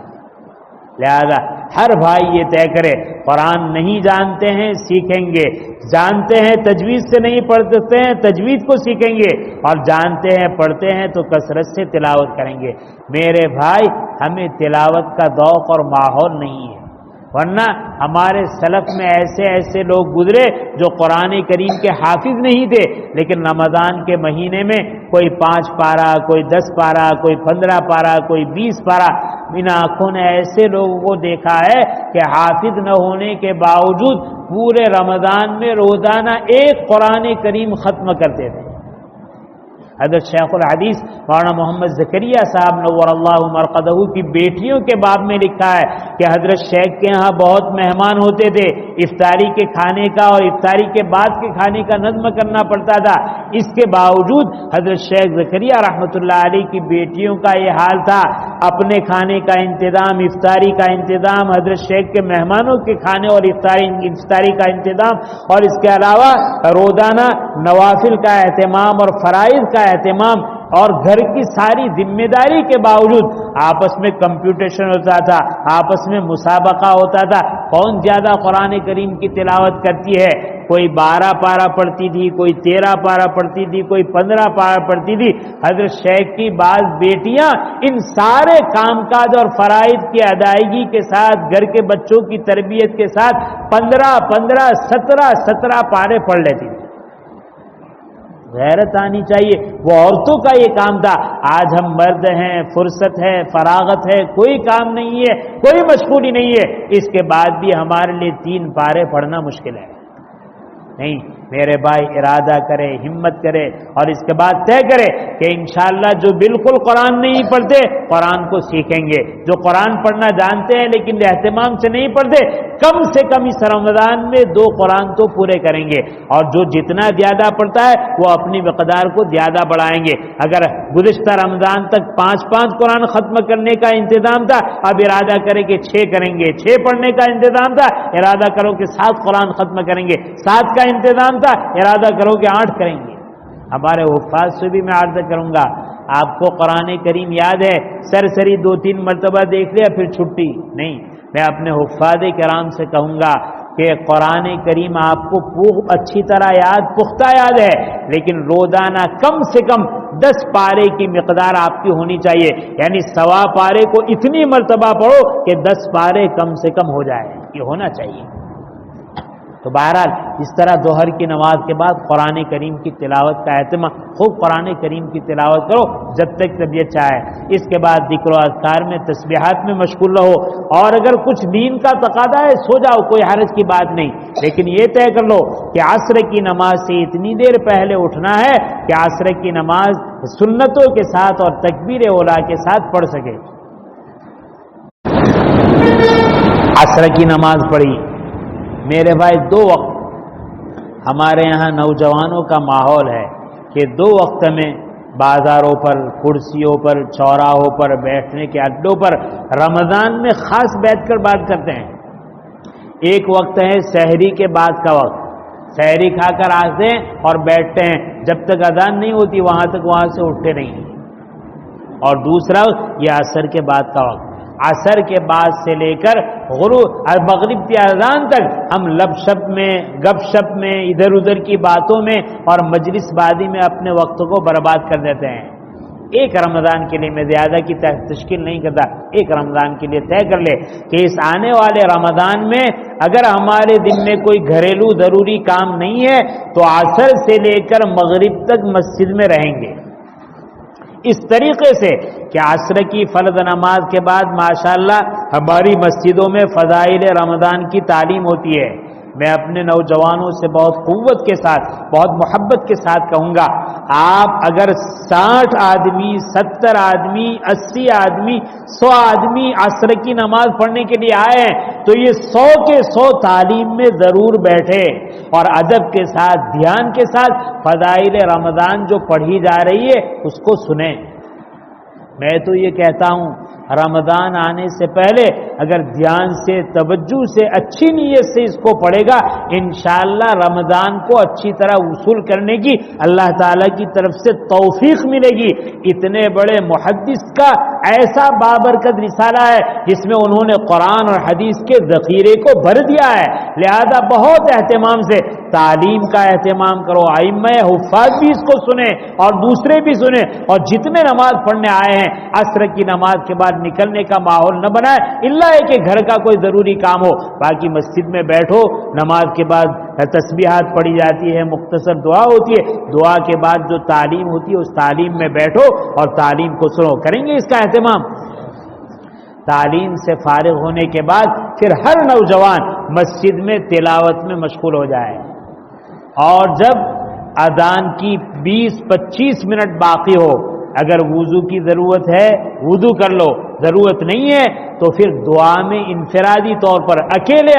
لہذا ہر بھائی یہ طے کرے، قرآن نہیں جانتے ہیں سیکھیں گے، جانتے ہیں تجوید سے نہیں پڑھتے ہیں تجوید کو سیکھیں گے، اور جانتے ہیں پڑھتے ہیں تو کثرت سے تلاوت کریں گے۔ میرے بھائی، ہمیں تلاوت کا ذوق اور ماحول نہیں ہے، ورنہ ہمارے سلف میں ایسے ایسے لوگ گزرے جو قرآن کریم کے حافظ نہیں تھے، لیکن رمضان کے مہینے میں کوئی 5 پارا، کوئی 10 پارا، کوئی 15 پارا، کوئی 20 پارا۔ ان آنکھوں نے ایسے لوگوں کو دیکھا ہے کہ حافظ نہ ہونے کے باوجود پورے رمضان میں روزانہ 1 قرآن کریم ختم کرتے تھے۔ حضرت شیخ الحدیث مولانا محمد زکریا صاحب نور اللہ مرقدہ کی بیٹیوں کے باب میں لکھا ہے کہ حضرت شیخ کے ہاں بہت مہمان ہوتے تھے، افطاری کے کھانے کا اور افطاری کے بعد کے کھانے کا نظم کرنا پڑتا تھا، اس کے باوجود حضرت شیخ زکریا رحمۃ اللہ علیہ کی بیٹیوں کا یہ حال تھا، اپنے کھانے کا انتظام، افطاری کا انتظام، حضرت شیخ کے مہمانوں کے کھانے اور افطاری کا انتظام، اور اس کے علاوہ روزانہ نوافل کا اہتمام اور فرائض کا اہتمام، اور گھر کی ساری ذمہ داری کے باوجود آپس میں کمپٹیشن ہوتا تھا، آپس میں مسابقہ ہوتا تھا، کون زیادہ قرآن کریم کی تلاوت کرتی ہے۔ کوئی 12 پارا پڑھتی تھی، کوئی 13 پارا پڑھتی تھی، کوئی 15 پارا پڑھتی تھی۔ حضرت شیخ کی بعض بیٹیاں ان سارے کام کاج اور فرائض کی ادائیگی کے ساتھ، گھر کے بچوں کی تربیت کے ساتھ 15 17 پارے پڑھ لیتی تھی۔ غیرت آنی چاہیے، وہ عورتوں کا یہ کام تھا۔ آج ہم مرد ہیں، فرصت ہے، فراغت ہے، کوئی کام نہیں ہے، کوئی مشغولی نہیں ہے، اس کے بعد بھی ہمارے لیے 3 پارے پڑھنا مشکل ہے۔ نہیں، میرے بھائی ارادہ کرے، ہمت کرے، اور اس کے بعد طے کرے کہ انشاءاللہ جو بالکل قرآن نہیں پڑھتے قرآن کو سیکھیں گے، جو قرآن پڑھنا جانتے ہیں لیکن اہتمام سے نہیں پڑھتے کم سے کم اس رمضان میں 2 قرآن تو پورے کریں گے، اور جو جتنا زیادہ پڑھتا ہے وہ اپنی مقدار کو زیادہ بڑھائیں گے۔ اگر گزشتہ رمضان تک 5 قرآن ختم کرنے کا انتظام تھا، اب ارادہ کرے کہ 6 کریں گے، 6 پڑھنے کا انتظام تھا، ارادہ کرو کہ 7 قرآن ختم کریں گے، 7 کا انتظام تھا، ارادہ کرو کہ 8 کریں گے۔ ہمارے حفاظ سے بھی میں عرض کروں گا، آپ کو قرآن کریم یاد ہے، سرسری 2-3 مرتبہ دیکھ لیا پھر چھٹی نہیں۔ میں اپنے حفاظ کرام سے کہوں گا کہ کہ قرآن کریم آپ کو اچھی طرح پختہ یاد ہے، لیکن روزانہ کم سے کم 10 پارے کی مقدار آپ کی ہونی چاہیے، یعنی 1.25 پارے کو اتنی مرتبہ پڑھو کہ 10 پارے کم سے کم ہو جائے، یہ ہونا چاہیے۔ تو بہرحال اس طرح ظہر کی نماز کے بعد قرآن کریم کی تلاوت کا اہتمام، خوب قرآن کریم کی تلاوت کرو جب تک طبیعت چاہے۔ اس کے بعد ذکر و اذکار میں، تسبیحات میں مشغول رہو، اور اگر کچھ نیند کا تقاضا ہے سو جاؤ، کوئی حرج کی بات نہیں، لیکن یہ طے کر لو کہ عصر کی نماز سے اتنی دیر پہلے اٹھنا ہے کہ عصر کی نماز سنتوں کے ساتھ اور تکبیر اولیٰ کے ساتھ پڑھ سکے۔ عصر کی نماز پڑھی میرے بھائی، 2 وقت ہمارے یہاں نوجوانوں کا ماحول ہے کہ 2 وقت میں بازاروں پر، کرسیوں پر، چوراہوں پر، بیٹھنے کے اڈوں پر رمضان میں خاص بیٹھ کر بات کرتے ہیں۔ ایک وقت ہے سحری کے بعد کا وقت، سحری کھا کر آتے ہیں اور بیٹھتے ہیں، جب تک اذان نہیں ہوتی وہاں تک وہاں سے اٹھتے نہیں۔ اور دوسرا یہ عصر کے بعد کا وقت، عصر کے بعد سے لے کر غروب اور مغرب کی اذان تک ہم لب شپ میں، گپ شپ میں، ادھر ادھر کی باتوں میں اور مجلس بازی میں اپنے وقت کو برباد کر دیتے ہیں۔ ایک رمضان کے لیے میں زیادہ کی تشکیل نہیں کرتا، ایک رمضان کے لیے طے کر لے کہ اس آنے والے رمضان میں اگر ہمارے دن میں کوئی گھریلو ضروری کام نہیں ہے تو عصر سے لے کر مغرب تک مسجد میں رہیں گے، اس طریقے سے کہ عصر کی فرض نماز کے بعد ماشاءاللہ ہماری مسجدوں میں فضائل رمضان کی تعلیم ہوتی ہے۔ میں اپنے نوجوانوں سے بہت قوت کے ساتھ، بہت محبت کے ساتھ کہوں گا، آپ اگر 60 آدمی، 70 آدمی، 80 آدمی، 100 آدمی عصر کی نماز پڑھنے کے لیے آئے ہیں تو یہ 100 کے 100 تعلیم میں ضرور بیٹھے اور ادب کے ساتھ، دھیان کے ساتھ فضائل رمضان جو پڑھی جا رہی ہے اس کو سنیں۔ میں تو یہ کہتا ہوں رمضان آنے سے پہلے اگر دھیان سے، توجہ سے، اچھی نیت سے اس کو پڑھے گا، انشاءاللہ رمضان کو اچھی طرح وصول کرنے کی اللہ تعالیٰ کی طرف سے توفیق ملے گی۔ اتنے بڑے محدث کا ایسا بابرکت رسالہ ہے جس میں انہوں نے قرآن اور حدیث کے ذخیرے کو بھر دیا ہے، لہذا بہت اہتمام سے تعلیم کا اہتمام کرو، ائمہ حفاظ بھی اس کو سنیں اور دوسرے بھی سنیں، اور جتنے نماز پڑھنے آئے ہیں عصر کی نماز کے بعد نکلنے کا ماحول نہ بنائے، الا ہے کہ گھر کا کوئی ضروری کام ہو، باقی مسجد میں بیٹھو، نماز کے بعد تسبیحات پڑھی جاتی ہے، مختصر دعا ہوتی ہے، دعا کے بعد جو تعلیم ہوتی ہے اس تعلیم میں بیٹھو اور تعلیم کو سنو۔ کریں گے اس کا اہتمام؟ تعلیم سے فارغ ہونے کے بعد پھر ہر نوجوان مسجد میں تلاوت میں مشغول ہو جائے، اور جب اذان کی 20-25 منٹ باقی ہو، اگر وضو کی ضرورت ہے وضو کر لو، ضرورت نہیں ہے تو پھر دعا میں انفرادی طور پر اکیلے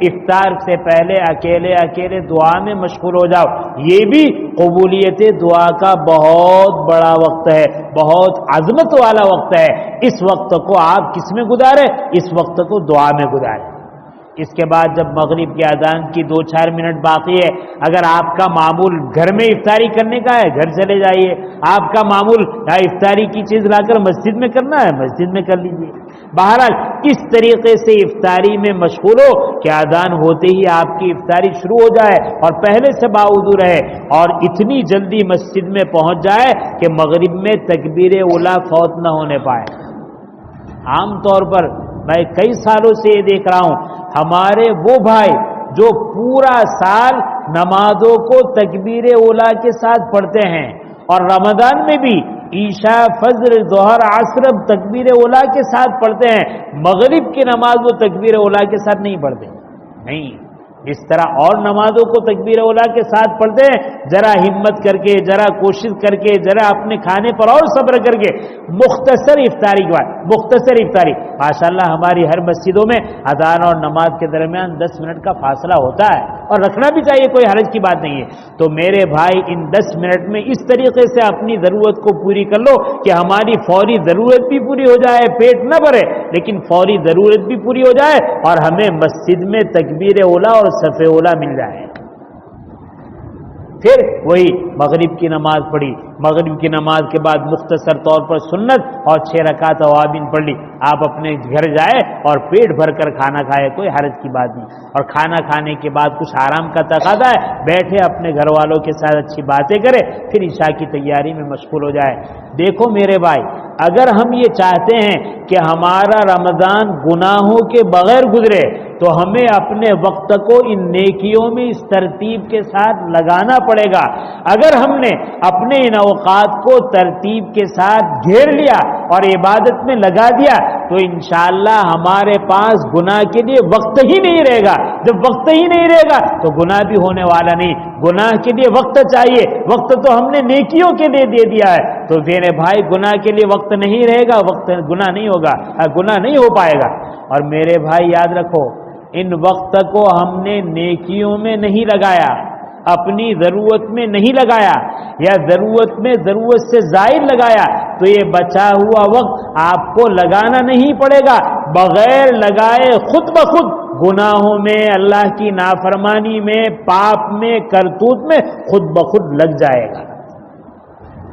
افطار سے پہلے اکیلے دعا میں مشغول ہو جاؤ۔ یہ بھی قبولیت دعا کا بہت بڑا وقت ہے، بہت عظمت والا وقت ہے۔ اس وقت کو آپ کس میں گزارے؟ اس وقت کو دعا میں گزارے۔ اس کے بعد جب مغرب کی اذان کی 2-4 منٹ باقی ہے، اگر آپ کا معمول گھر میں افطاری کرنے کا ہے گھر چلے جائیے، آپ کا معمول افطاری کی چیز لا کر مسجد میں کرنا ہے مسجد میں کر لیجیے۔ بہرحال اس طریقے سے افطاری میں مشغول ہو کہ اذان ہوتے ہی آپ کی افطاری شروع ہو جائے اور پہلے سے باوضو رہے، اور اتنی جلدی مسجد میں پہنچ جائے کہ مغرب میں تکبیر اولیٰ فوت نہ ہونے پائے۔ عام طور پر میں کئی سالوں سے یہ دیکھ رہا ہوں، ہمارے وہ بھائی جو پورا سال نمازوں کو تکبیر اولیٰ کے ساتھ پڑھتے ہیں اور رمضان میں بھی عشاء، فجر، ظہر، عصر تکبیر اولیٰ کے ساتھ پڑھتے ہیں، مغرب کی نماز وہ تکبیر اولیٰ کے ساتھ نہیں پڑھتے، نہیں، اس طرح اور نمازوں کو تکبیر اولیٰ کے ساتھ پڑھتے ہیں، ذرا ہمت کر کے، ذرا کوشش کر کے، ذرا اپنے کھانے پر اور صبر کر کے مختصر افطاری کے بعد مختصر افطاری، ماشاءاللہ ہماری ہر مسجدوں میں اذان اور نماز کے درمیان 10 منٹ کا فاصلہ ہوتا ہے اور رکھنا بھی چاہیے، کوئی حرج کی بات نہیں ہے۔ تو میرے بھائی ان 10 منٹ میں اس طریقے سے اپنی ضرورت کو پوری کر لو کہ ہماری فوری ضرورت بھی پوری ہو جائے، پیٹ نہ بھرے لیکن فوری ضرورت بھی پوری ہو جائے اور ہمیں مسجد میں تکبیر اولیٰ اور صف اولیٰ مل جائے۔ پھر وہی مغرب کی نماز پڑھی، مغرب کی نماز کے بعد مختصر طور پر سنت اور 6 رکعت اوابین پڑھ لی، آپ اپنے گھر جائے اور پیٹ بھر کر کھانا کھائے، کوئی حرج کی بات نہیں، اور کھانا کھانے کے بعد کچھ آرام کا تقاضا ہے، بیٹھے اپنے گھر والوں کے ساتھ اچھی باتیں کرے، پھر عشاء کی تیاری میں مشغول ہو جائے۔ دیکھو میرے بھائی، اگر ہم یہ چاہتے ہیں کہ ہمارا رمضان گناہوں کے بغیر گزرے تو ہمیں اپنے وقت کو ان نیکیوں میں اس ترتیب کے ساتھ لگانا پڑے گا۔ اگر ہم نے اپنے ان اوقات کو ترتیب کے ساتھ گھیر لیا اور عبادت میں لگا دیا تو انشاءاللہ ہمارے پاس گناہ کے لیے وقت ہی نہیں رہے گا۔ جب وقت ہی نہیں رہے گا تو گناہ بھی ہونے والا نہیں۔ گناہ کے لیے وقت چاہیے، وقت تو ہم نے نیکیوں کے لیے دے دیا ہے، تو میرے بھائی گناہ کے لیے وقت نہیں رہے گا، وقت گناہ نہیں ہوگا، گناہ نہیں ہو پائے گا۔ اور میرے بھائی یاد رکھو، ان وقت کو ہم نے نیکیوں میں نہیں لگایا، اپنی ضرورت میں نہیں لگایا، یا ضرورت میں ضرورت سے زائد لگایا تو یہ بچا ہوا وقت آپ کو لگانا نہیں پڑے گا، بغیر لگائے خود بخود گناہوں میں، اللہ کی نافرمانی میں، پاپ میں، کرتوت میں خود بخود لگ جائے گا۔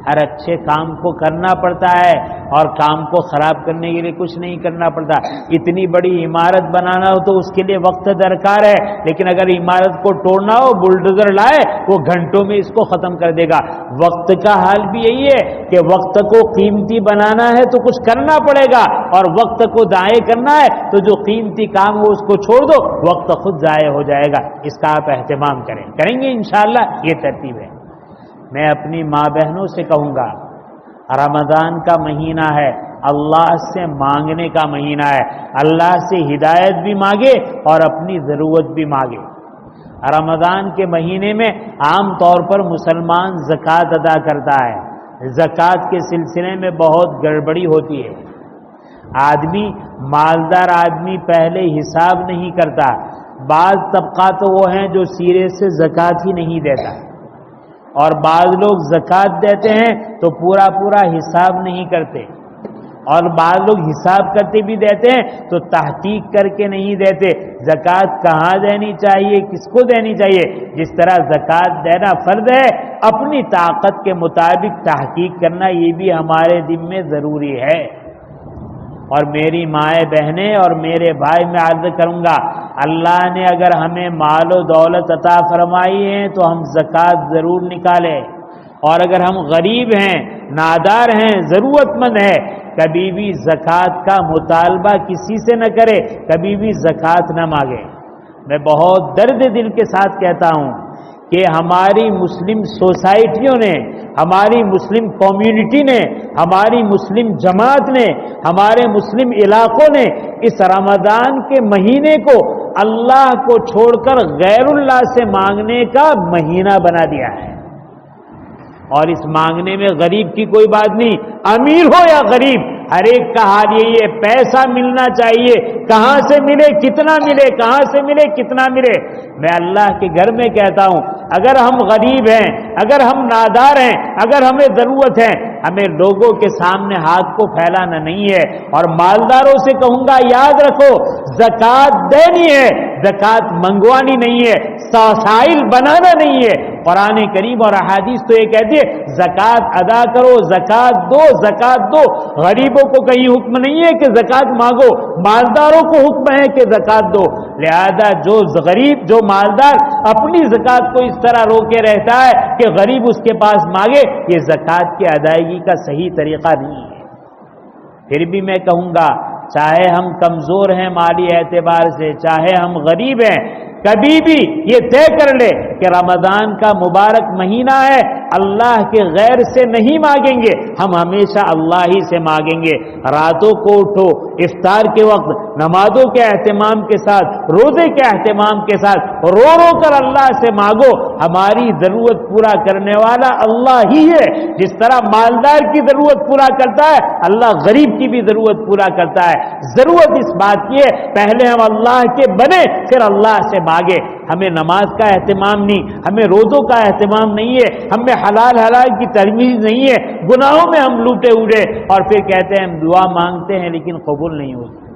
ہر اچھے کام کو کرنا پڑتا ہے اور کام کو خراب کرنے کے لیے کچھ نہیں کرنا پڑتا۔ اتنی بڑی عمارت بنانا ہو تو اس کے لیے وقت درکار ہے، لیکن اگر عمارت کو توڑنا ہو بلڈوزر لائے وہ گھنٹوں میں اس کو ختم کر دے گا۔ وقت کا حال بھی یہی ہے کہ وقت کو قیمتی بنانا ہے تو کچھ کرنا پڑے گا، اور وقت کو ضائع کرنا ہے تو جو قیمتی کام ہو اس کو چھوڑ دو، وقت خود ضائع ہو جائے گا۔ اس کا آپ اہتمام کریں گے انشاءاللہ، یہ ترتیب ہے۔ میں اپنی ماں بہنوں سے کہوں گا، رمضان کا مہینہ ہے، اللہ سے مانگنے کا مہینہ ہے، اللہ سے ہدایت بھی مانگے اور اپنی ضرورت بھی مانگے۔ رمضان کے مہینے میں عام طور پر مسلمان زکوٰۃ ادا کرتا ہے، زکوٰۃ کے سلسلے میں بہت گڑبڑی ہوتی ہے۔ آدمی، مالدار آدمی پہلے حساب نہیں کرتا، بعض طبقات تو وہ ہیں جو سیرے سے زکوٰۃ ہی نہیں دیتا، اور بعض لوگ زکوٰۃ دیتے ہیں تو پورا حساب نہیں کرتے، اور بعض لوگ حساب کرتے بھی دیتے ہیں تو تحقیق کر کے نہیں دیتے۔ زکوٰۃ کہاں دینی چاہیے، کس کو دینی چاہیے؟ جس طرح زکوٰۃ دینا فرض ہے، اپنی طاقت کے مطابق تحقیق کرنا یہ بھی ہمارے دین میں ضروری ہے۔ اور میری مائیں بہنیں اور میرے بھائی، میں عرض کروں گا، اللہ نے اگر ہمیں مال و دولت عطا فرمائی ہے تو ہم زکوٰۃ ضرور نکالیں، اور اگر ہم غریب ہیں، نادار ہیں، ضرورت مند ہیں، کبھی بھی زکوٰۃ کا مطالبہ کسی سے نہ کرے، کبھی بھی زکوٰۃ نہ مانگے۔ میں بہت درد دل کے ساتھ کہتا ہوں کہ ہماری مسلم سوسائٹیوں نے، ہماری مسلم کمیونٹی نے، ہماری مسلم جماعت نے، ہمارے مسلم علاقوں نے اس رمضان کے مہینے کو اللہ کو چھوڑ کر غیر اللہ سے مانگنے کا مہینہ بنا دیا ہے۔ اور اس مانگنے میں غریب کی کوئی بات نہیں، امیر ہو یا غریب، ہر ایک کا حال یہی ہے، پیسہ ملنا چاہیے، کہاں سے ملے، کتنا ملے، کہاں سے ملے، کتنا ملے۔ میں اللہ کے گھر میں کہتا ہوں، اگر ہم غریب ہیں، اگر ہم نادار ہیں، اگر ہمیں ضرورت ہے، ہمیں لوگوں کے سامنے ہاتھ کو پھیلانا نہیں ہے، اور مالداروں سے کہوں گا یاد رکھو، زکوٰۃ دینی ہے، زکوٰۃ منگوانی نہیں ہے، سائل بنانا نہیں ہے۔ قرآن کریم اور احادیث تو یہ کہتی ہے زکوٰۃ ادا کرو، زکوٰۃ دو، زکوٰۃ دو۔ غریبوں کو کہیں حکم نہیں ہے کہ زکوٰۃ مانگو، مالداروں کو حکم ہے کہ زکوٰۃ دو۔ لہذا جو غریب، جو مالدار اپنی زکوٰۃ کو اس طرح روکے رہتا ہے کہ غریب اس کے پاس مانگے، یہ زکوٰۃ کی ادائیگی کا صحیح طریقہ نہیں ہے۔ پھر بھی میں کہوں گا، چاہے ہم کمزور ہیں مالی اعتبار سے، چاہے ہم غریب ہیں، کبھی بھی یہ طے کر لے کہ رمضان کا مبارک مہینہ ہے، اللہ کے غیر سے نہیں مانگیں گے، ہم ہمیشہ اللہ ہی سے مانگیں گے۔ راتوں کو اٹھو، افطار کے وقت نمازوں کے اہتمام کے ساتھ، روزے کے اہتمام کے ساتھ رو رو کر اللہ سے مانگو۔ ہماری ضرورت پورا کرنے والا اللہ ہی ہے۔ جس طرح مالدار کی ضرورت پورا کرتا ہے، اللہ غریب کی بھی ضرورت پورا کرتا ہے۔ ضرورت اس بات کی ہے پہلے ہم اللہ کے بنے، پھر اللہ سے مانگے۔ ہمیں نماز کا اہتمام نہیں، ہمیں روزوں کا اہتمام نہیں ہے، ہمیں حلال کی ترمیز نہیں ہے، گناہوں میں ہم لوٹے ہوئے، اور پھر کہتے ہیں ہم دعا مانگتے ہیں لیکن قبول نہیں ہوتی۔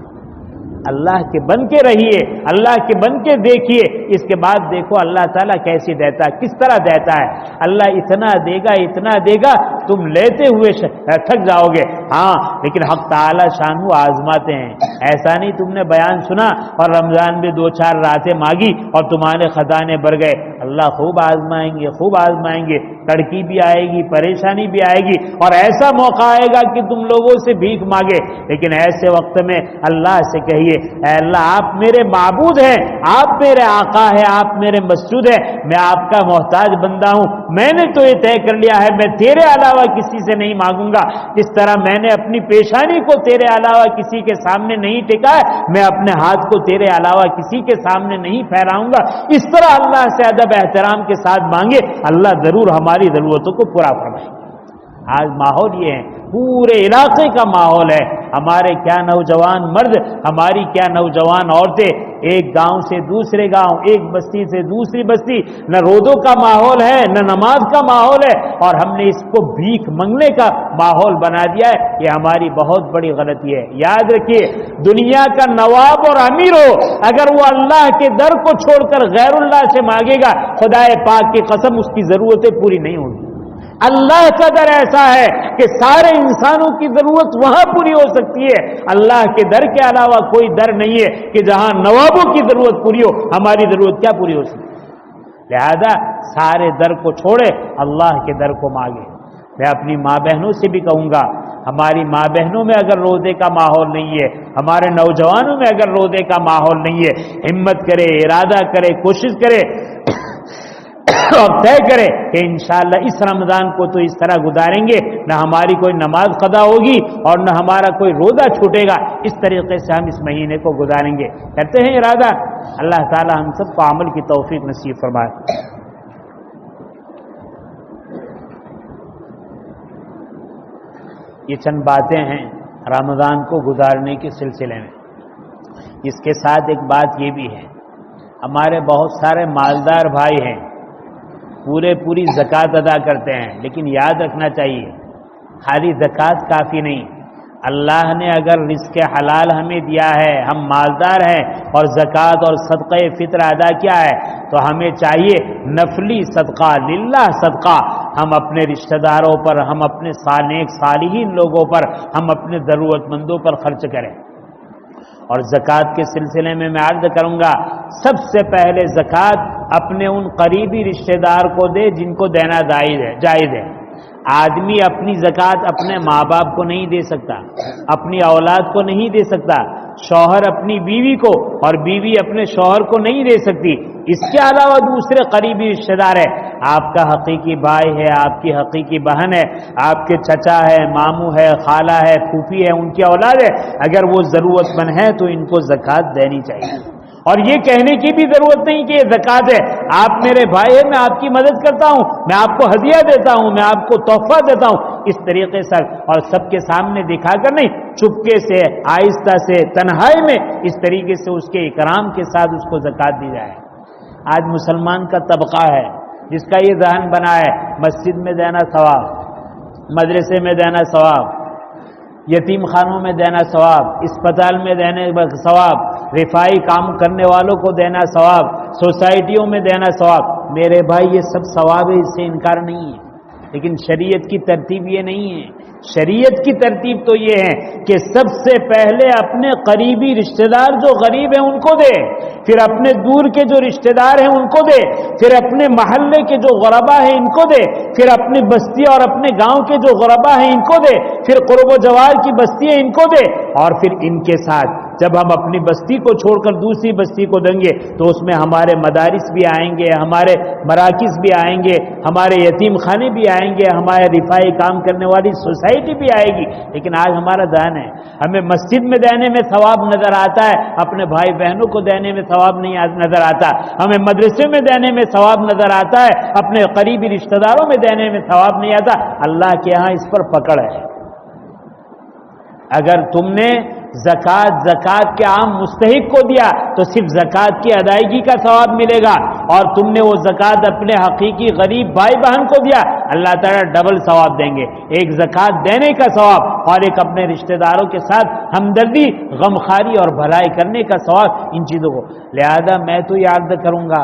اللہ کے بن کے رہیے، اللہ کے بن کے دیکھیے، اس کے بعد دیکھو اللہ تعالیٰ کیسے دیتا ہے، کس طرح دیتا ہے۔ اللہ اتنا دے گا، اتنا دے گا تم لیتے ہوئے تھک جاؤ گے. ہاں لیکن حق تعالی شانہ آزماتے ہیں. ایسا نہیں تم نے بیان سنا اور رمضان میں 2-4 راتیں مانگی اور تمہارے خزانے بھر گئے. اللہ خوب آزمائیں گے، خوب آزمائیں گے. کڑکی بھی آئے گی، پریشانی بھی آئے گی، اور ایسا موقع آئے گا کہ تم لوگوں سے بھیک مانگے. لیکن ایسے وقت میں اللہ سے کہیے اے اللہ آپ میرے معبود ہیں، آپ میرے آقا ہیں، آپ میرے مسجود ہیں، میں آپ کا محتاج بندہ ہوں. میں نے تو یہ طے کر لیا ہے میں تیرے علاوہ کسی سے نہیں مانگوں گا. جس طرح میں نے اپنی پیشانی کو تیرے علاوہ کسی کے سامنے نہیں ٹکا ہے، میں اپنے ہاتھ کو تیرے علاوہ کسی کے سامنے نہیں پھیلاؤں گا. اس طرح اللہ سے ادب احترام کے ساتھ مانگے، اللہ ضرور ہماری ضرورتوں کو پورا فرمائے. آج ماحول یہ ہے، پورے علاقے کا ماحول ہے. ہمارے کیا نوجوان مرد، ہماری کیا نوجوان عورتیں ایک گاؤں سے دوسرے گاؤں، ایک بستی سے دوسری بستی، نہ رودوں کا ماحول ہے نہ نماز کا ماحول ہے، اور ہم نے اس کو بھیک منگنے کا ماحول بنا دیا ہے. یہ ہماری بہت بڑی غلطی ہے. یاد رکھیے دنیا کا نواب اور امیر ہو، اگر وہ اللہ کے در کو چھوڑ کر غیر اللہ سے مانگے گا، خدا پاک کی قسم اس کی ضرورتیں پوری نہیں ہوں گی. اللہ کا در ایسا ہے کہ سارے انسانوں کی ضرورت وہاں پوری ہو سکتی ہے. اللہ کے در کے علاوہ کوئی در نہیں ہے کہ جہاں نوابوں کی ضرورت پوری ہو، ہماری ضرورت کیا پوری ہو سکتی ہے. لہذا سارے در کو چھوڑے، اللہ کے در کو مانگے. میں اپنی ماں بہنوں سے بھی کہوں گا، ہماری ماں بہنوں میں اگر روزے کا ماحول نہیں ہے، ہمارے نوجوانوں میں اگر روزے کا ماحول نہیں ہے، ہمت کرے، ارادہ کرے، کوشش کرے اور طے کرے کہ انشاءاللہ اس رمضان کو تو اس طرح گزاریں گے، نہ ہماری کوئی نماز قضا ہوگی اور نہ ہمارا کوئی روزہ چھوٹے گا. اس طریقے سے ہم اس مہینے کو گزاریں گے. کرتے ہیں ارادہ. اللہ تعالی ہم سب کو عمل کی توفیق نصیب فرمائے. یہ چند باتیں ہیں رمضان کو گزارنے کے سلسلے میں. اس کے ساتھ ایک بات یہ بھی ہے، ہمارے بہت سارے مالدار بھائی ہیں، پوری زکوٰۃ ادا کرتے ہیں، لیکن یاد رکھنا چاہیے خالی زکوٰۃ کافی نہیں. اللہ نے اگر رزق حلال ہمیں دیا ہے، ہم مالدار ہیں اور زکوٰۃ اور صدقہ فطر ادا کیا ہے، تو ہمیں چاہیے نفلی صدقہ، للہ صدقہ ہم اپنے رشتہ داروں پر، ہم اپنے نیک صالحین لوگوں پر، ہم اپنے ضرورت مندوں پر خرچ کریں. اور زکوٰۃ کے سلسلے میں عرض کروں گا، سب سے پہلے زکوٰۃ اپنے ان قریبی رشتہ دار کو دے جن کو دینا جائز ہے. آدمی اپنی زکوٰۃ اپنے ماں باپ کو نہیں دے سکتا، اپنی اولاد کو نہیں دے سکتا، شوہر اپنی بیوی کو اور بیوی اپنے شوہر کو نہیں دے سکتی. اس کے علاوہ دوسرے قریبی رشتہ دار ہے، آپ کا حقیقی بھائی ہے، آپ کی حقیقی بہن ہے، آپ کے چچا ہے، ماموں ہے، خالہ ہے، پھوپھی ہے، ان کی اولاد ہے. اگر وہ ضرورت مند ہے تو ان کو زکوٰۃ دینی چاہیے. اور یہ کہنے کی بھی ضرورت نہیں کہ یہ زکوٰۃ ہے، آپ میرے بھائی ہیں، میں آپ کی مدد کرتا ہوں، میں آپ کو ہدیہ دیتا ہوں، میں آپ کو تحفہ دیتا ہوں. اس طریقے سے اور سب کے سامنے دکھا کر نہیں، چپکے سے، آہستہ سے، تنہائی میں اس طریقے سے اس کے اکرام کے ساتھ اس کو زکوٰۃ دی جائے. آج مسلمان کا طبقہ ہے جس کا یہ ذہن بنا ہے مسجد میں دینا ثواب، مدرسے میں دینا ثواب، یتیم خانوں میں دینا ثواب، اسپتال میں دینے ثواب، رفائی کام کرنے والوں کو دینا ثواب، سوسائٹیوں میں دینا ثواب. میرے بھائی یہ سب ثواب ہے، اس سے انکار نہیں ہے، لیکن شریعت کی ترتیب یہ نہیں ہے. شریعت کی ترتیب تو یہ ہے کہ سب سے پہلے اپنے قریبی رشتہ دار جو غریب ہیں ان کو دے، پھر اپنے دور کے جو رشتہ دار ہیں ان کو دے، پھر اپنے محلے کے جو غربا ہیں ان کو دے، پھر اپنی بستی اور اپنے گاؤں کے جو غربا ہیں ان کو دے، پھر قرب و جوار کی بستی ہیں ان کو دے. اور پھر ان کے ساتھ جب ہم اپنی بستی کو چھوڑ کر دوسری بستی کو دیں گے تو اس میں ہمارے مدارس بھی آئیں گے، ہمارے مراکز بھی آئیں گے، ہمارے یتیم خانے بھی آئیں گے، ہمارے رفائی کام کرنے والی سوسائٹی بھی آئے گی. لیکن آج ہمارا ذہن ہے ہمیں مسجد میں دینے میں ثواب نظر آتا ہے، اپنے بھائی بہنوں کو دینے میں ثواب نہیں نظر آتا. ہمیں مدرسے میں دینے میں ثواب نظر آتا ہے، اپنے قریبی رشتہ داروں میں دینے میں ثواب نہیں آتا. اللہ کے ہاں اس پر پکڑ ہے. اگر تم نے زکوٰۃ کے عام مستحق کو دیا تو صرف زکوٰۃ کی ادائیگی کا ثواب ملے گا، اور تم نے وہ زکوٰۃ اپنے حقیقی غریب بھائی بہن کو دیا، اللہ تعالیٰ ڈبل ثواب دیں گے. ایک زکوٰۃ دینے کا ثواب اور ایک اپنے رشتہ داروں کے ساتھ ہمدردی، غمخواری اور بھلائی کرنے کا ثواب، ان چیزوں کو. لہذا میں تو یہ عرض کروں گا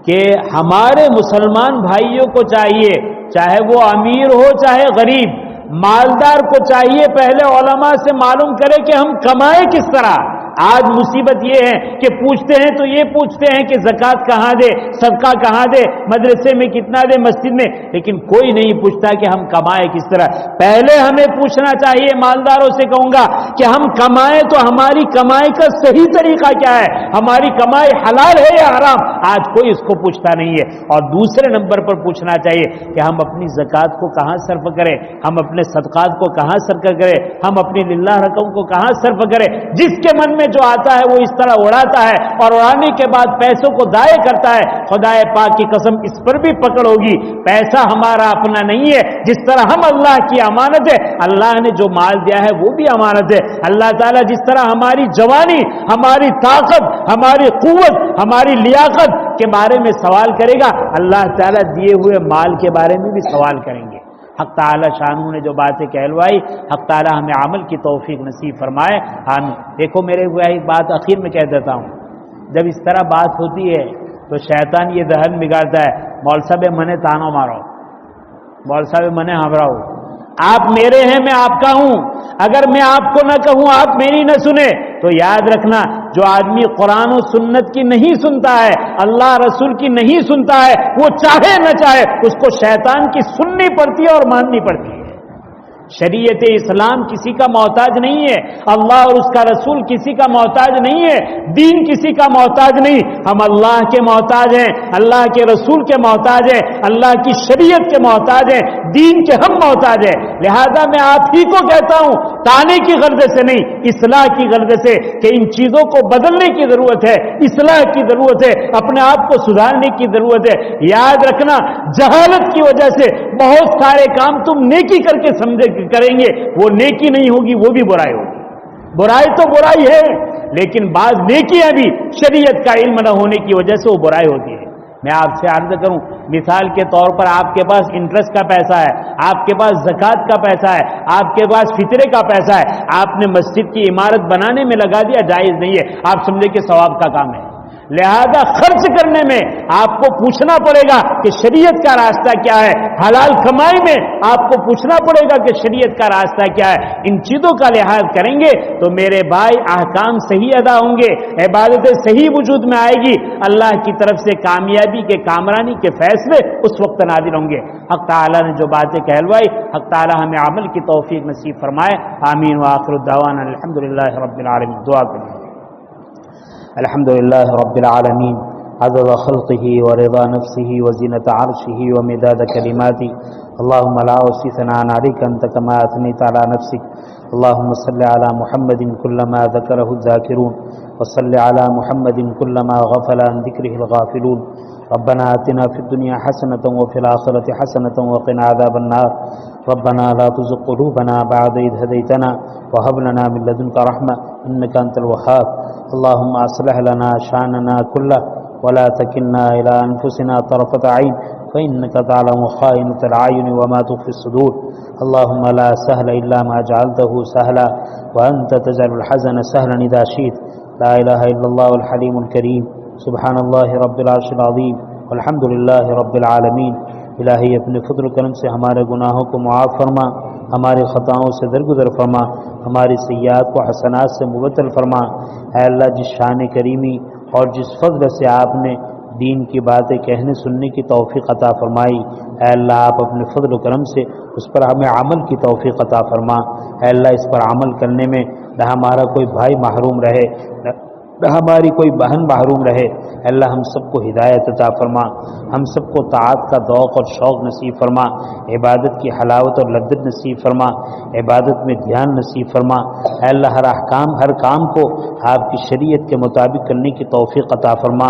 کہ ہمارے مسلمان بھائیوں کو چاہیے، چاہے وہ امیر ہو چاہے غریب، مالدار کو چاہیے پہلے علماء سے معلوم کرے کہ ہم کمائے کس طرح۔ آج مصیبت یہ ہے کہ پوچھتے ہیں تو یہ پوچھتے ہیں کہ زکوٰۃ کہاں دے، صدقہ کہاں دے، مدرسے میں کتنا دے، مسجد میں، لیکن کوئی نہیں پوچھتا کہ ہم کمائے کس طرح۔ پہلے ہمیں پوچھنا چاہیے، مالداروں سے کہوں گا کہ ہم کمائیں تو ہماری کمائی کا صحیح طریقہ کیا ہے، ہماری کمائی حلال ہے یا حرام، آج کوئی اس کو پوچھتا نہیں ہے۔ اور دوسرے نمبر پر پوچھنا چاہیے کہ ہم اپنی زکوٰۃ کو کہاں صرف کریں، ہم اپنے صدقات کو کہاں صرف کریں، ہم اپنی للہ رقم کو کہاں صرف کریں۔ جس کے من میں جو آتا ہے وہ اس طرح اڑاتا ہے، اور اڑانے کے بعد پیسوں کو ضائع کرتا ہے۔ خدائے پاک کی قسم اس پر بھی پکڑ ہوگی، پیسہ ہمارا اپنا نہیں ہے، جس طرح ہم اللہ کی امانت ہے، اللہ نے جو مال دیا ہے وہ بھی امانت ہے۔ اللہ تعالیٰ جس طرح ہماری جوانی، ہماری طاقت، ہماری قوت، ہماری لیاقت کے بارے میں سوال کرے گا، اللہ تعالیٰ دیے ہوئے مال کے بارے میں بھی سوال کریں گے۔ حق تعالی شانہ نے جو باتیں کہلوائی، حق تعالی ہمیں عمل کی توفیق نصیب فرمائے، آمین۔ دیکھو میرے کو ایک بات آخر میں کہہ دیتا ہوں، جب اس طرح بات ہوتی ہے تو شیطان یہ ذہن بگاڑتا ہے، مول صاحب منے تانو مارو، مول صاحب منے ہمراؤ، آپ میرے ہیں میں آپ کا ہوں، اگر میں آپ کو نہ کہوں آپ میری نہ سنے تو یاد رکھنا، جو آدمی قرآن و سنت کی نہیں سنتا ہے، اللہ رسول کی نہیں سنتا ہے، وہ چاہے نہ چاہے اس کو شیطان کی سننی پڑتی ہے اور ماننی پڑتی ہے۔ شریعت اسلام کسی کا محتاج نہیں ہے، اللہ اور اس کا رسول کسی کا محتاج نہیں ہے، دین کسی کا محتاج نہیں، ہم اللہ کے محتاج ہیں، اللہ کے رسول کے محتاج ہیں، اللہ کی شریعت کے محتاج ہیں، دین کے ہم محتاج ہیں۔ لہذا میں آپ ہی کو کہتا ہوں، تانے کی غرض سے نہیں، اصلاح کی غرض سے، کہ ان چیزوں کو بدلنے کی ضرورت ہے، اصلاح کی ضرورت ہے، اپنے آپ کو سدھارنے کی ضرورت ہے۔ یاد رکھنا، جہالت کی وجہ سے بہت سارے کام تم نیکی کر کے سمجھے کریں گے، وہ نیکی نہیں ہوگی، وہ بھی برائی ہوگی۔ برائی تو برائی ہے، لیکن بعض نیکیاں بھی شریعت کا علم نہ ہونے کی وجہ سے وہ برائی ہوتی ہے۔ میں آپ سے عرض کروں، مثال کے طور پر آپ کے پاس انٹرسٹ کا پیسہ ہے، آپ کے پاس زکوٰۃ کا پیسہ ہے، آپ کے پاس فطرے کا پیسہ ہے، آپ نے مسجد کی عمارت بنانے میں لگا دیا، جائز نہیں ہے، آپ سمجھے کہ ثواب کا کام ہے۔ لہذا خرچ کرنے میں آپ کو پوچھنا پڑے گا کہ شریعت کا راستہ کیا ہے، حلال کمائی میں آپ کو پوچھنا پڑے گا کہ شریعت کا راستہ کیا ہے۔ ان چیزوں کا لحاظ کریں گے تو میرے بھائی احکام صحیح ادا ہوں گے، عبادتیں صحیح وجود میں آئے گی، اللہ کی طرف سے کامیابی کے، کامرانی کے فیصلے اس وقت نازل ہوں گے۔ حق تعالیٰ نے جو باتیں کہلوائی، حق تعالیٰ ہمیں عمل کی توفیق نصیب فرمائے، آمین۔ وآخر الدعوانا الحمدللہ رب العالمین۔ دعا کریں۔ الحمدللہ رب العالمین عدد خلقه ورضا نفسه وزینة عرشه ومداد کلماته، اللهم لا احصي ثناء عليك انت كما اثنيت على نفسك، اللهم صل على محمد كلما ذكره الذاكرون وصل على محمد كلما غفل عن ذكره الغافلون، ربنا آتنا في الدنيا حسنة وفي الآخرة حسنة وقنا عذاب النار، ربنا لا تزغ قلوبنا بعد إذ هديتنا وهب لنا من لدنك رحمة إنك أنت الوهاب، اللهم أصلح لنا شأننا كله ولا تكلنا إلى أنفسنا طرفة عين فإنك تعلم خائنة الأعين وما تخفي الصدور، اللهم لا سهل إلا ما جعلته سهلا وأنت تجعل الحزن سهلا إذا شئت، لا إله إلا الله الحليم الكريم، سبحان الله رب العرش العظيم والحمد لله رب العالمین۔ الہی اپنے فضل و کرم سے ہمارے گناہوں کو معاف فرما، ہماری خطاؤں سے درگزر فرما، ہماری سیئات کو حسنات سے مبدل فرما۔ اے اللہ، جس شان کریمی اور جس فضل سے آپ نے دین کی باتیں کہنے سننے کی توفیق عطا فرمائی، اے اللہ آپ اپنے فضل و کرم سے اس پر ہمیں عمل کی توفیق عطا فرما۔ اے اللہ، اس پر عمل کرنے میں نہ ہمارا کوئی بھائی محروم رہے، نہ ہماری کوئی بہن محروم رہے۔ اللہ ہم سب کو ہدایت عطا فرما، ہم سب کو طاعت کا ذوق اور شوق نصیب فرما، عبادت کی حلاوت اور لذت نصیب فرما، عبادت میں دھیان نصیب فرما۔ اے اللہ ہر کام کو آپ کی شریعت کے مطابق کرنے کی توفیق عطا فرما۔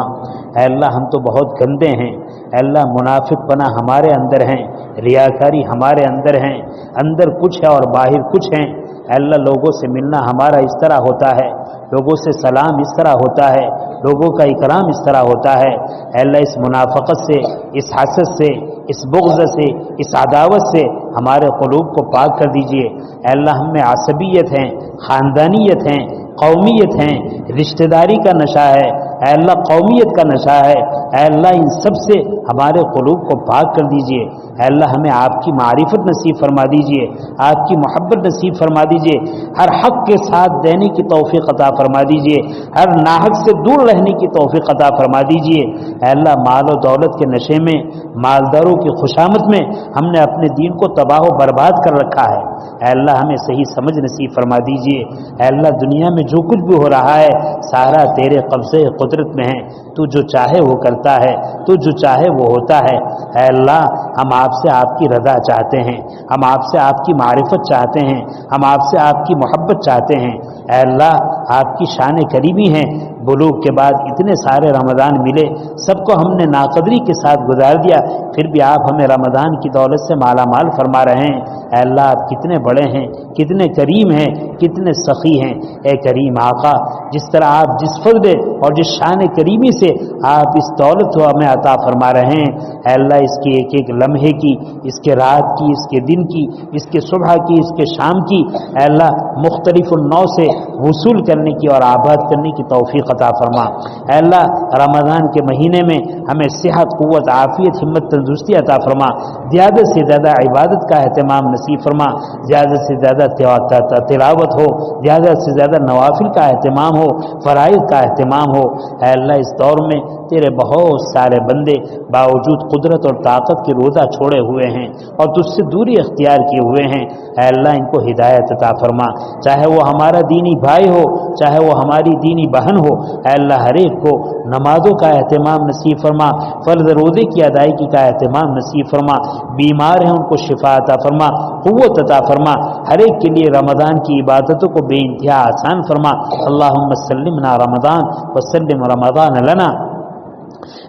اے اللہ ہم تو بہت گندے ہیں، اے اللہ منافق پنا ہمارے اندر ہیں، ریاکاری ہمارے اندر ہیں، اندر کچھ ہے اور باہر کچھ ہیں۔ اے اللہ لوگوں سے ملنا ہمارا اس طرح ہوتا ہے، لوگوں سے سلام اس طرح ہوتا ہے، لوگوں کا اکرام اس طرح ہوتا ہے۔ اے اللہ اس منافقت سے، اس حسد سے، اس بغض سے، اس عداوت سے ہمارے قلوب کو پاک کر دیجئے۔ اے اللہ ہم میں عصبیت ہیں، خاندانیت ہیں، قومیت ہیں، رشتہ داری کا نشہ ہے، اے اللہ قومیت کا نشہ ہے۔ اے اللہ ان سب سے ہمارے قلوب کو پاک کر دیجئے، اے اللہ ہمیں آپ کی معرفت نصیب فرما دیجئے، آپ کی محبت نصیب فرما دیجئے، ہر حق کے ساتھ دینے کی توفیق عطا فرما دیجئے، ہر ناحق سے دور رہنے کی توفیق عطا فرما دیجئے۔ اے اللہ مال و دولت کے نشے میں، مالداروں کی خوشامد میں ہم نے اپنے دین کو تباہ و برباد کر رکھا ہے، اے اللہ ہمیں صحیح سمجھ نصیب فرما دیجئے۔ اے اللہ دنیا میں جو کچھ بھی ہو رہا ہے سارا تیرے قبضے قدرت میں ہے، تو جو چاہے وہ کرتا ہے، تو جو چاہے وہ ہوتا ہے۔ اے اللہ ہم آپ سے آپ کی رضا چاہتے ہیں، ہم آپ سے آپ کی معرفت چاہتے ہیں، ہم آپ سے آپ کی محبت چاہتے ہیں۔ اے اللہ آپ کی شان کریمی ہے، بلوغ کے بعد اتنے سارے رمضان ملے، سب کو ہم نے ناقدری کے ساتھ گزار دیا، پھر بھی آپ ہمیں رمضان کی دولت سے مالا مال فرما رہے ہیں۔ اے اللہ آپ کتنے بڑے ہیں، کتنے کریم ہیں، کتنے سخی ہیں۔ اے کریم آقا، جس طرح آپ جس فضل اور جس شان کریمی سے آپ اس دولت کو ہمیں عطا فرما رہے ہیں، اے اللہ اس کی ایک ایک لمحے کی، اس کے رات کی، اس کے دن کی، اس کے صبح کی، اس کے شام کی، اے اللہ مختلف النوع سے وصول کرنے کی اور آباد کرنے کی توفیق عطا فرما۔ اے اللہ رمضان کے مہینے میں ہمیں صحت، قوت، عافیت، ہمت، تندرستی عطا فرما، زیادہ سے زیادہ عبادت کا اہتمام نصیب فرما، زیادہ سے زیادہ تلاوت ہو، زیادہ سے زیادہ نوافل کا اہتمام ہو، فرائض کا اہتمام ہو۔ اے اللہ اس دور میں تیرے بہت سارے بندے باوجود قدرت اور طاقت کے روزہ چھوڑے ہوئے ہیں اور تجھ سے دوری اختیار کیے ہوئے ہیں، اے اللہ ان کو ہدایت عطا فرما، چاہے وہ ہمارا دینی بھائی ہو، چاہے وہ ہماری دینی بہن ہو۔ اے اللہ ہر ایک کو نمازوں کا اہتمام نصیب فرما، فرض روزے کی ادائیگی کا اہتمام نصیب فرما، بیمار ہیں ان کو شفا عطا فرما، قوت عطا فرما، ہر ایک کے لیے رمضان کی عبادتوں کو بے انتہا آسان فرما۔ اللہم سلمنا رمضان وسلم رمضان لنا۔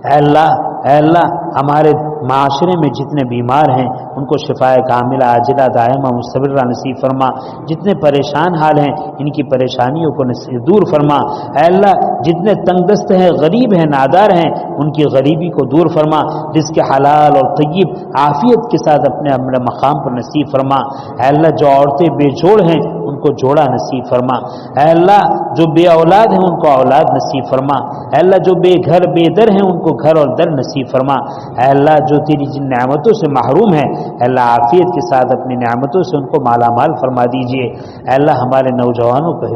اے اللہ ہمارے معاشرے میں جتنے بیمار ہیں ان کو شفاء کاملہ عاجلہ دائمہ مستمرہ نصیب فرما، جتنے پریشان حال ہیں ان کی پریشانیوں کو دور فرما۔ اے اللہ جتنے تنگ دست ہیں، غریب ہیں، نادار ہیں، ان کی غریبی کو دور فرما، رزق حلال اور طیب عافیت کے ساتھ اپنے مقام پر نصیب فرما۔ اے اللہ جو عورتیں بے جوڑ ہیں ان کو جوڑا نصیب فرما۔ اے اللہ جو بے اولاد ہیں ان کو اولاد نصیب فرما۔ اے اللہ جو بے گھر بے در ہیں ان کو گھر اور در نصیب فرما۔ اے اللہ جو تیری جن نعمتوں سے محروم ہیں، اے اللہ عافیت کے ساتھ اپنی نعمتوں سے ان کو مالا مال فرما دیجئے۔ اے اللہ ہمارے نوجوانوں کو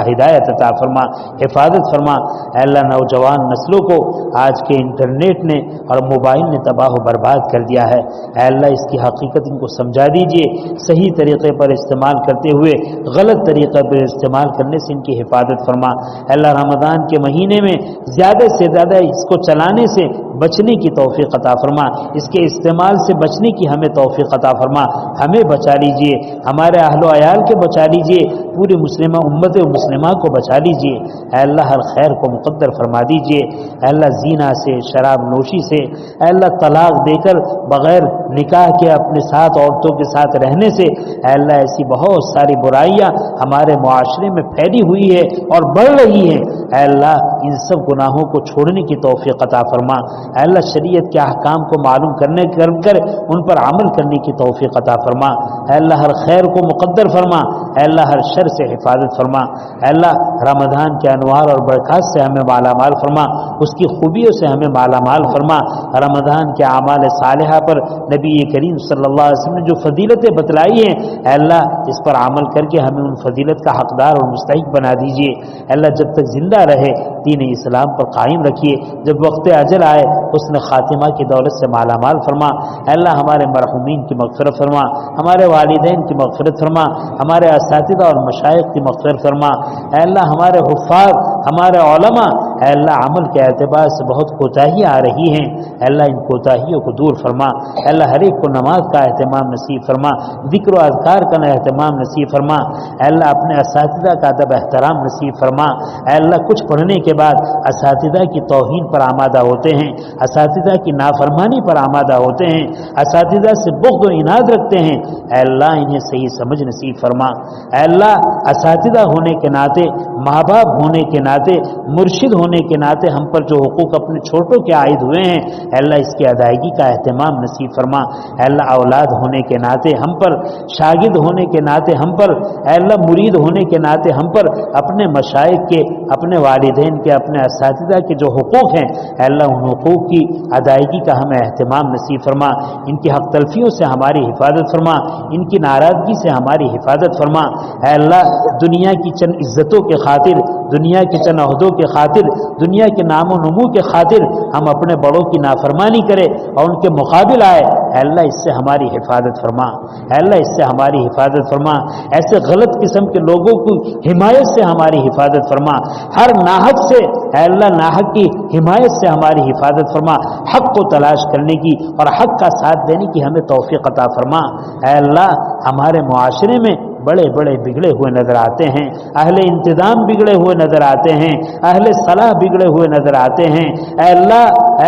ہدایت عطا فرما، حفاظت فرما۔ اے اللہ نوجوان نسلوں کو آج کے انٹرنیٹ نے اور موبائل نے تباہ و برباد کر دیا ہے، اے اللہ اس کی حقیقت ان کو سمجھا دیجئے، صحیح طریقے پر استعمال کرتے ہوئے غلط طریقے پر استعمال کرنے سے ان کی حفاظت فرما۔ اے اللہ رمضان کے مہینے میں زیادہ سے زیادہ اس کو چلانے سے بچنے کی توفیق عطا فرما، اس کے استعمال سے بچنے کی ہمیں توفیق عطا فرما، ہمیں بچا لیجئے، ہمارے اہل و عیال کے بچا لیجئے، پوری مسلمہ امت مسلمہ کو بچا لیجئے۔ اے اللہ ہر خیر کو مقدر فرما دیجئے۔ اے اللہ زنا سے، شراب نوشی سے، اے اللہ طلاق دے کر بغیر نکاح کے اپنے ساتھ عورتوں کے ساتھ رہنے سے، اے اللہ ایسی بہت ساری برائیاں ہمارے معاشرے میں پھیلی ہوئی ہے اور بڑھ رہی ہیں، اے اللہ ان سب گناہوں کو چھوڑنے کی توفیق عطا فرما۔ اے اللہ شریعت کے احکام کو معلوم کرنے کر ان پر عمل کرنے کی توفیق عطا فرما۔ اے اللہ ہر خیر کو مقدر فرما، اے اللہ ہر شر سے حفاظت فرما۔ اے اللہ رمضان کے انوار اور برکات سے ہمیں مالا مال فرما، اس کی خوبیوں سے ہمیں مالا مال فرما۔ رمضان کے اعمال صالحہ پر نبی کریم صلی اللہ علیہ وسلم نے جو فضیلتیں بتلائی ہیں، اے اللہ اس پر عمل کر کے ہمیں ان فضیلت کا حقدار اور مستحق بنا دیجیے۔ اے اللہ جب تک زندہ رہے دین اسلام پر قائم رکھیے، جب وقت اجل آئے حسن خاتمہ کی دولت سے مالا مال فرما۔ اے اللہ ہمارے مرحومین کی مغفرت فرما، ہمارے والدین کی مغفرت فرما، ہمارے اساتذہ اور مشائخ کی مغفرت فرما۔ اے اللہ ہمارے حفاظ، ہمارے علماء، اے اللہ عمل کے اعتبار سے بہت کوتاہیاں آ رہی ہیں، اے اللہ ان کوتاہیوں کو دور فرما۔ اے اللہ ہر ایک کو نماز کا اہتمام نصیب فرما، ذکر و اذکار کا اہتمام نصیب فرما۔ اے اللہ اپنے اساتذہ کا ادب احترام نصیب فرما۔ اے اللہ کچھ پڑھنے کے بعد اساتذہ کی توہین پر آمادہ ہوتے ہیں، اساتذہ کی نافرمانی پر آمادہ ہوتے ہیں، اساتذہ سے بغض و عناد رکھتے ہیں، اے اللہ انہیں صحیح سمجھ نصیب فرما۔ اے اللہ اساتذہ ہونے کے ناطے، ماں باپ ہونے کے ناطے ناطے، مرشد ہونے کے ناطے ہم پر جو حقوق اپنے چھوٹوں کے عائد ہوئے ہیں اے اللہ اس کی ادائیگی کا اہتمام نصیب فرما۔ اے اللہ اولاد ہونے کے ناطے ہم پر، شاگرد ہونے کے ناطے ہم پر، اے اللہ مرید ہونے کے ناطے ہم پر اپنے مشائخ کے، اپنے والدین کے، اپنے اساتذہ کے جو حقوق ہیں اے اللہ ان حقوق کی ادائیگی کا ہمیں اہتمام نصیب فرما۔ ان کی حق تلفیوں سے ہماری حفاظت فرما، ان کی ناراضگی سے ہماری حفاظت فرما۔ اے اللہ دنیا کی چند عزتوں کے خاطر، دنیا کی چند عہدوں کے خاطر، دنیا کے نام و نمو کے خاطر ہم اپنے بڑوں کی نافرمانی کرے اور ان کے مقابل آئے، اے اللہ اس سے ہماری حفاظت فرما۔ اے اللہ اس سے ہماری حفاظت فرما، ایسے غلط قسم کے لوگوں کی حمایت سے ہماری حفاظت فرما، ہر ناحق سے اے اللہ ناحق کی حمایت سے ہماری حفاظت فرما، حق کو تلاش کرنے کی اور حق کا ساتھ دینے کی ہمیں توفیق عطا فرما۔ اے اللہ ہمارے معاشرے میں بڑے بڑے بگڑے ہوئے نظر آتے ہیں، اہل انتظام بگڑے ہوئے نظر آتے ہیں، اہل صلاح بگڑے ہوئے نظر آتے ہیں۔ اے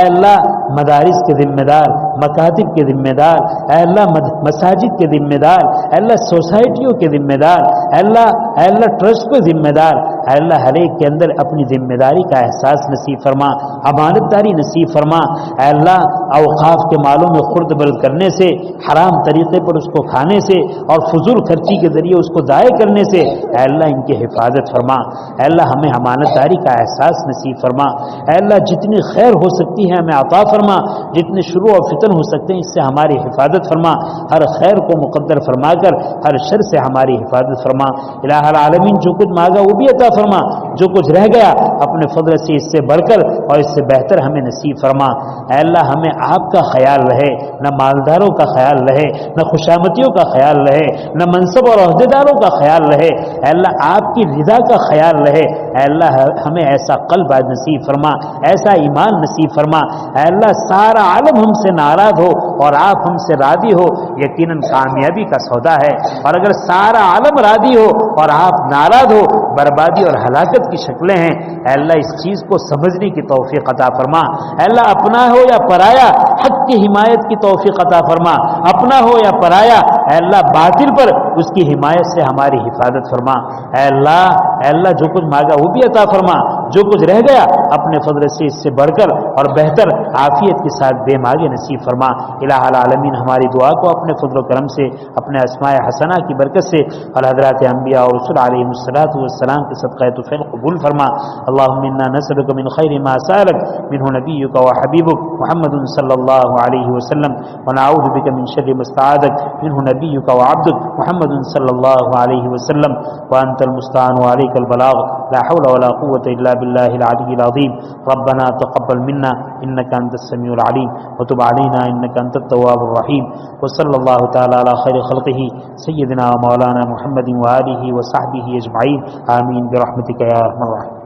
اللہ مدارس کے ذمہ دار، مکاتب کے ذمہ دار، اے اللہ مساجد کے ذمہ دار، اے اللہ سوسائٹیوں کے ذمہ دار، اے اللہ ٹرسٹ کے ذمہ دار، اے اللہ ہر ایک کے اندر اپنی ذمہ داری کا احساس نصیب فرما، امانت داری نصیب فرما۔ اے اللہ اوقاف کے مالوں میں خرد برد کرنے سے، حرام طریقے پر اس کو کھانے سے اور فضول خرچی کے ذریعے اس کو ضائع کرنے سے اے اللہ ان کی حفاظت فرما۔ اے اللہ ہمیں امانت داری کا احساس نصیب فرما۔ اے اللہ جتنی خیر ہو سکتی ہے ہمیں عطا فرما، جتنے شروع اور فتن ہو سکتے ہیں اس سے ہماری حفاظت فرما، ہر خیر کو مقدر فرما کر ہر شر سے ہماری حفاظت فرما۔ الہ العالمین جو کچھ مانگا وہ بھی عطا فرما، جو کچھ رہ گیا اپنے فضل سے اس سے بڑھ کر اور اس سے بہتر ہمیں نصیب فرما۔ اے اللہ ہمیں آپ کا خیال رہے، نہ مالداروں کا خیال رہے، نہ خوشامدیوں کا خیال رہے، نہ منصب اور عہدیداروں کا خیال رہے، اے اللہ آپ کی رضا کا خیال رہے۔ اے اللہ ہمیں ایسا قلب نصیب فرما، ایسا ایمان نصیب فرما۔ اے اللہ سارا عالم ہم سے ناراض ہو اور آپ ہم سے راضی ہو یقیناً کامیابی کا سودا ہے، اور اگر سارا عالم راضی ہو اور آپ ناراض ہو بربادی اور ہلاکت کی شکلیں ہیں۔ اے اللہ اس چیز کو سمجھنے کی توفیق عطا فرما۔ اے اللہ اپنا ہو یا پرایا حق کی حمایت کی توفیق عطا فرما، اپنا ہو یا پرایا اے اللہ باطل پر اس کی حمایت سے ہماری حفاظت فرما۔ اے اللہ جو کچھ مانگا وہ بھی عطا فرما، جو کچھ رہ گیا اپنے فضل سے اس سے بڑھ کر اور بہتر عافیت کے ساتھ بے مانگے نصیب فرما۔ الہ العالمین ہماری دعا کو اپنے فضل و کرم سے، اپنے اسماء حسنہ کی برکت سے اور حضرات انبیاء اور رسول علیہم الصلاۃ والسلام کے صدقہ طفیل قبول فرما۔ اللهم انا نسألك من خير ما سألك منه نبيك وحبيبك محمد صلى الله عليه وسلم، ونعوذ بك من شر ما استعاذك منه نبيك وعبدك محمد صلى الله عليه وسلم، وأنت المستعان وعليك البلاغ، لا حول ولا قوة إلا بالله العلي العظيم۔ ربنا تقبل منا إنك أنت السميع العليم وتب علينا إنك أنت التواب الرحيم، وصلى الله تعالى على خير خلقه سيدنا ومولانا محمد وآله وصحبه أجمعين، آمين برحمتك يا أرحم الراحمين۔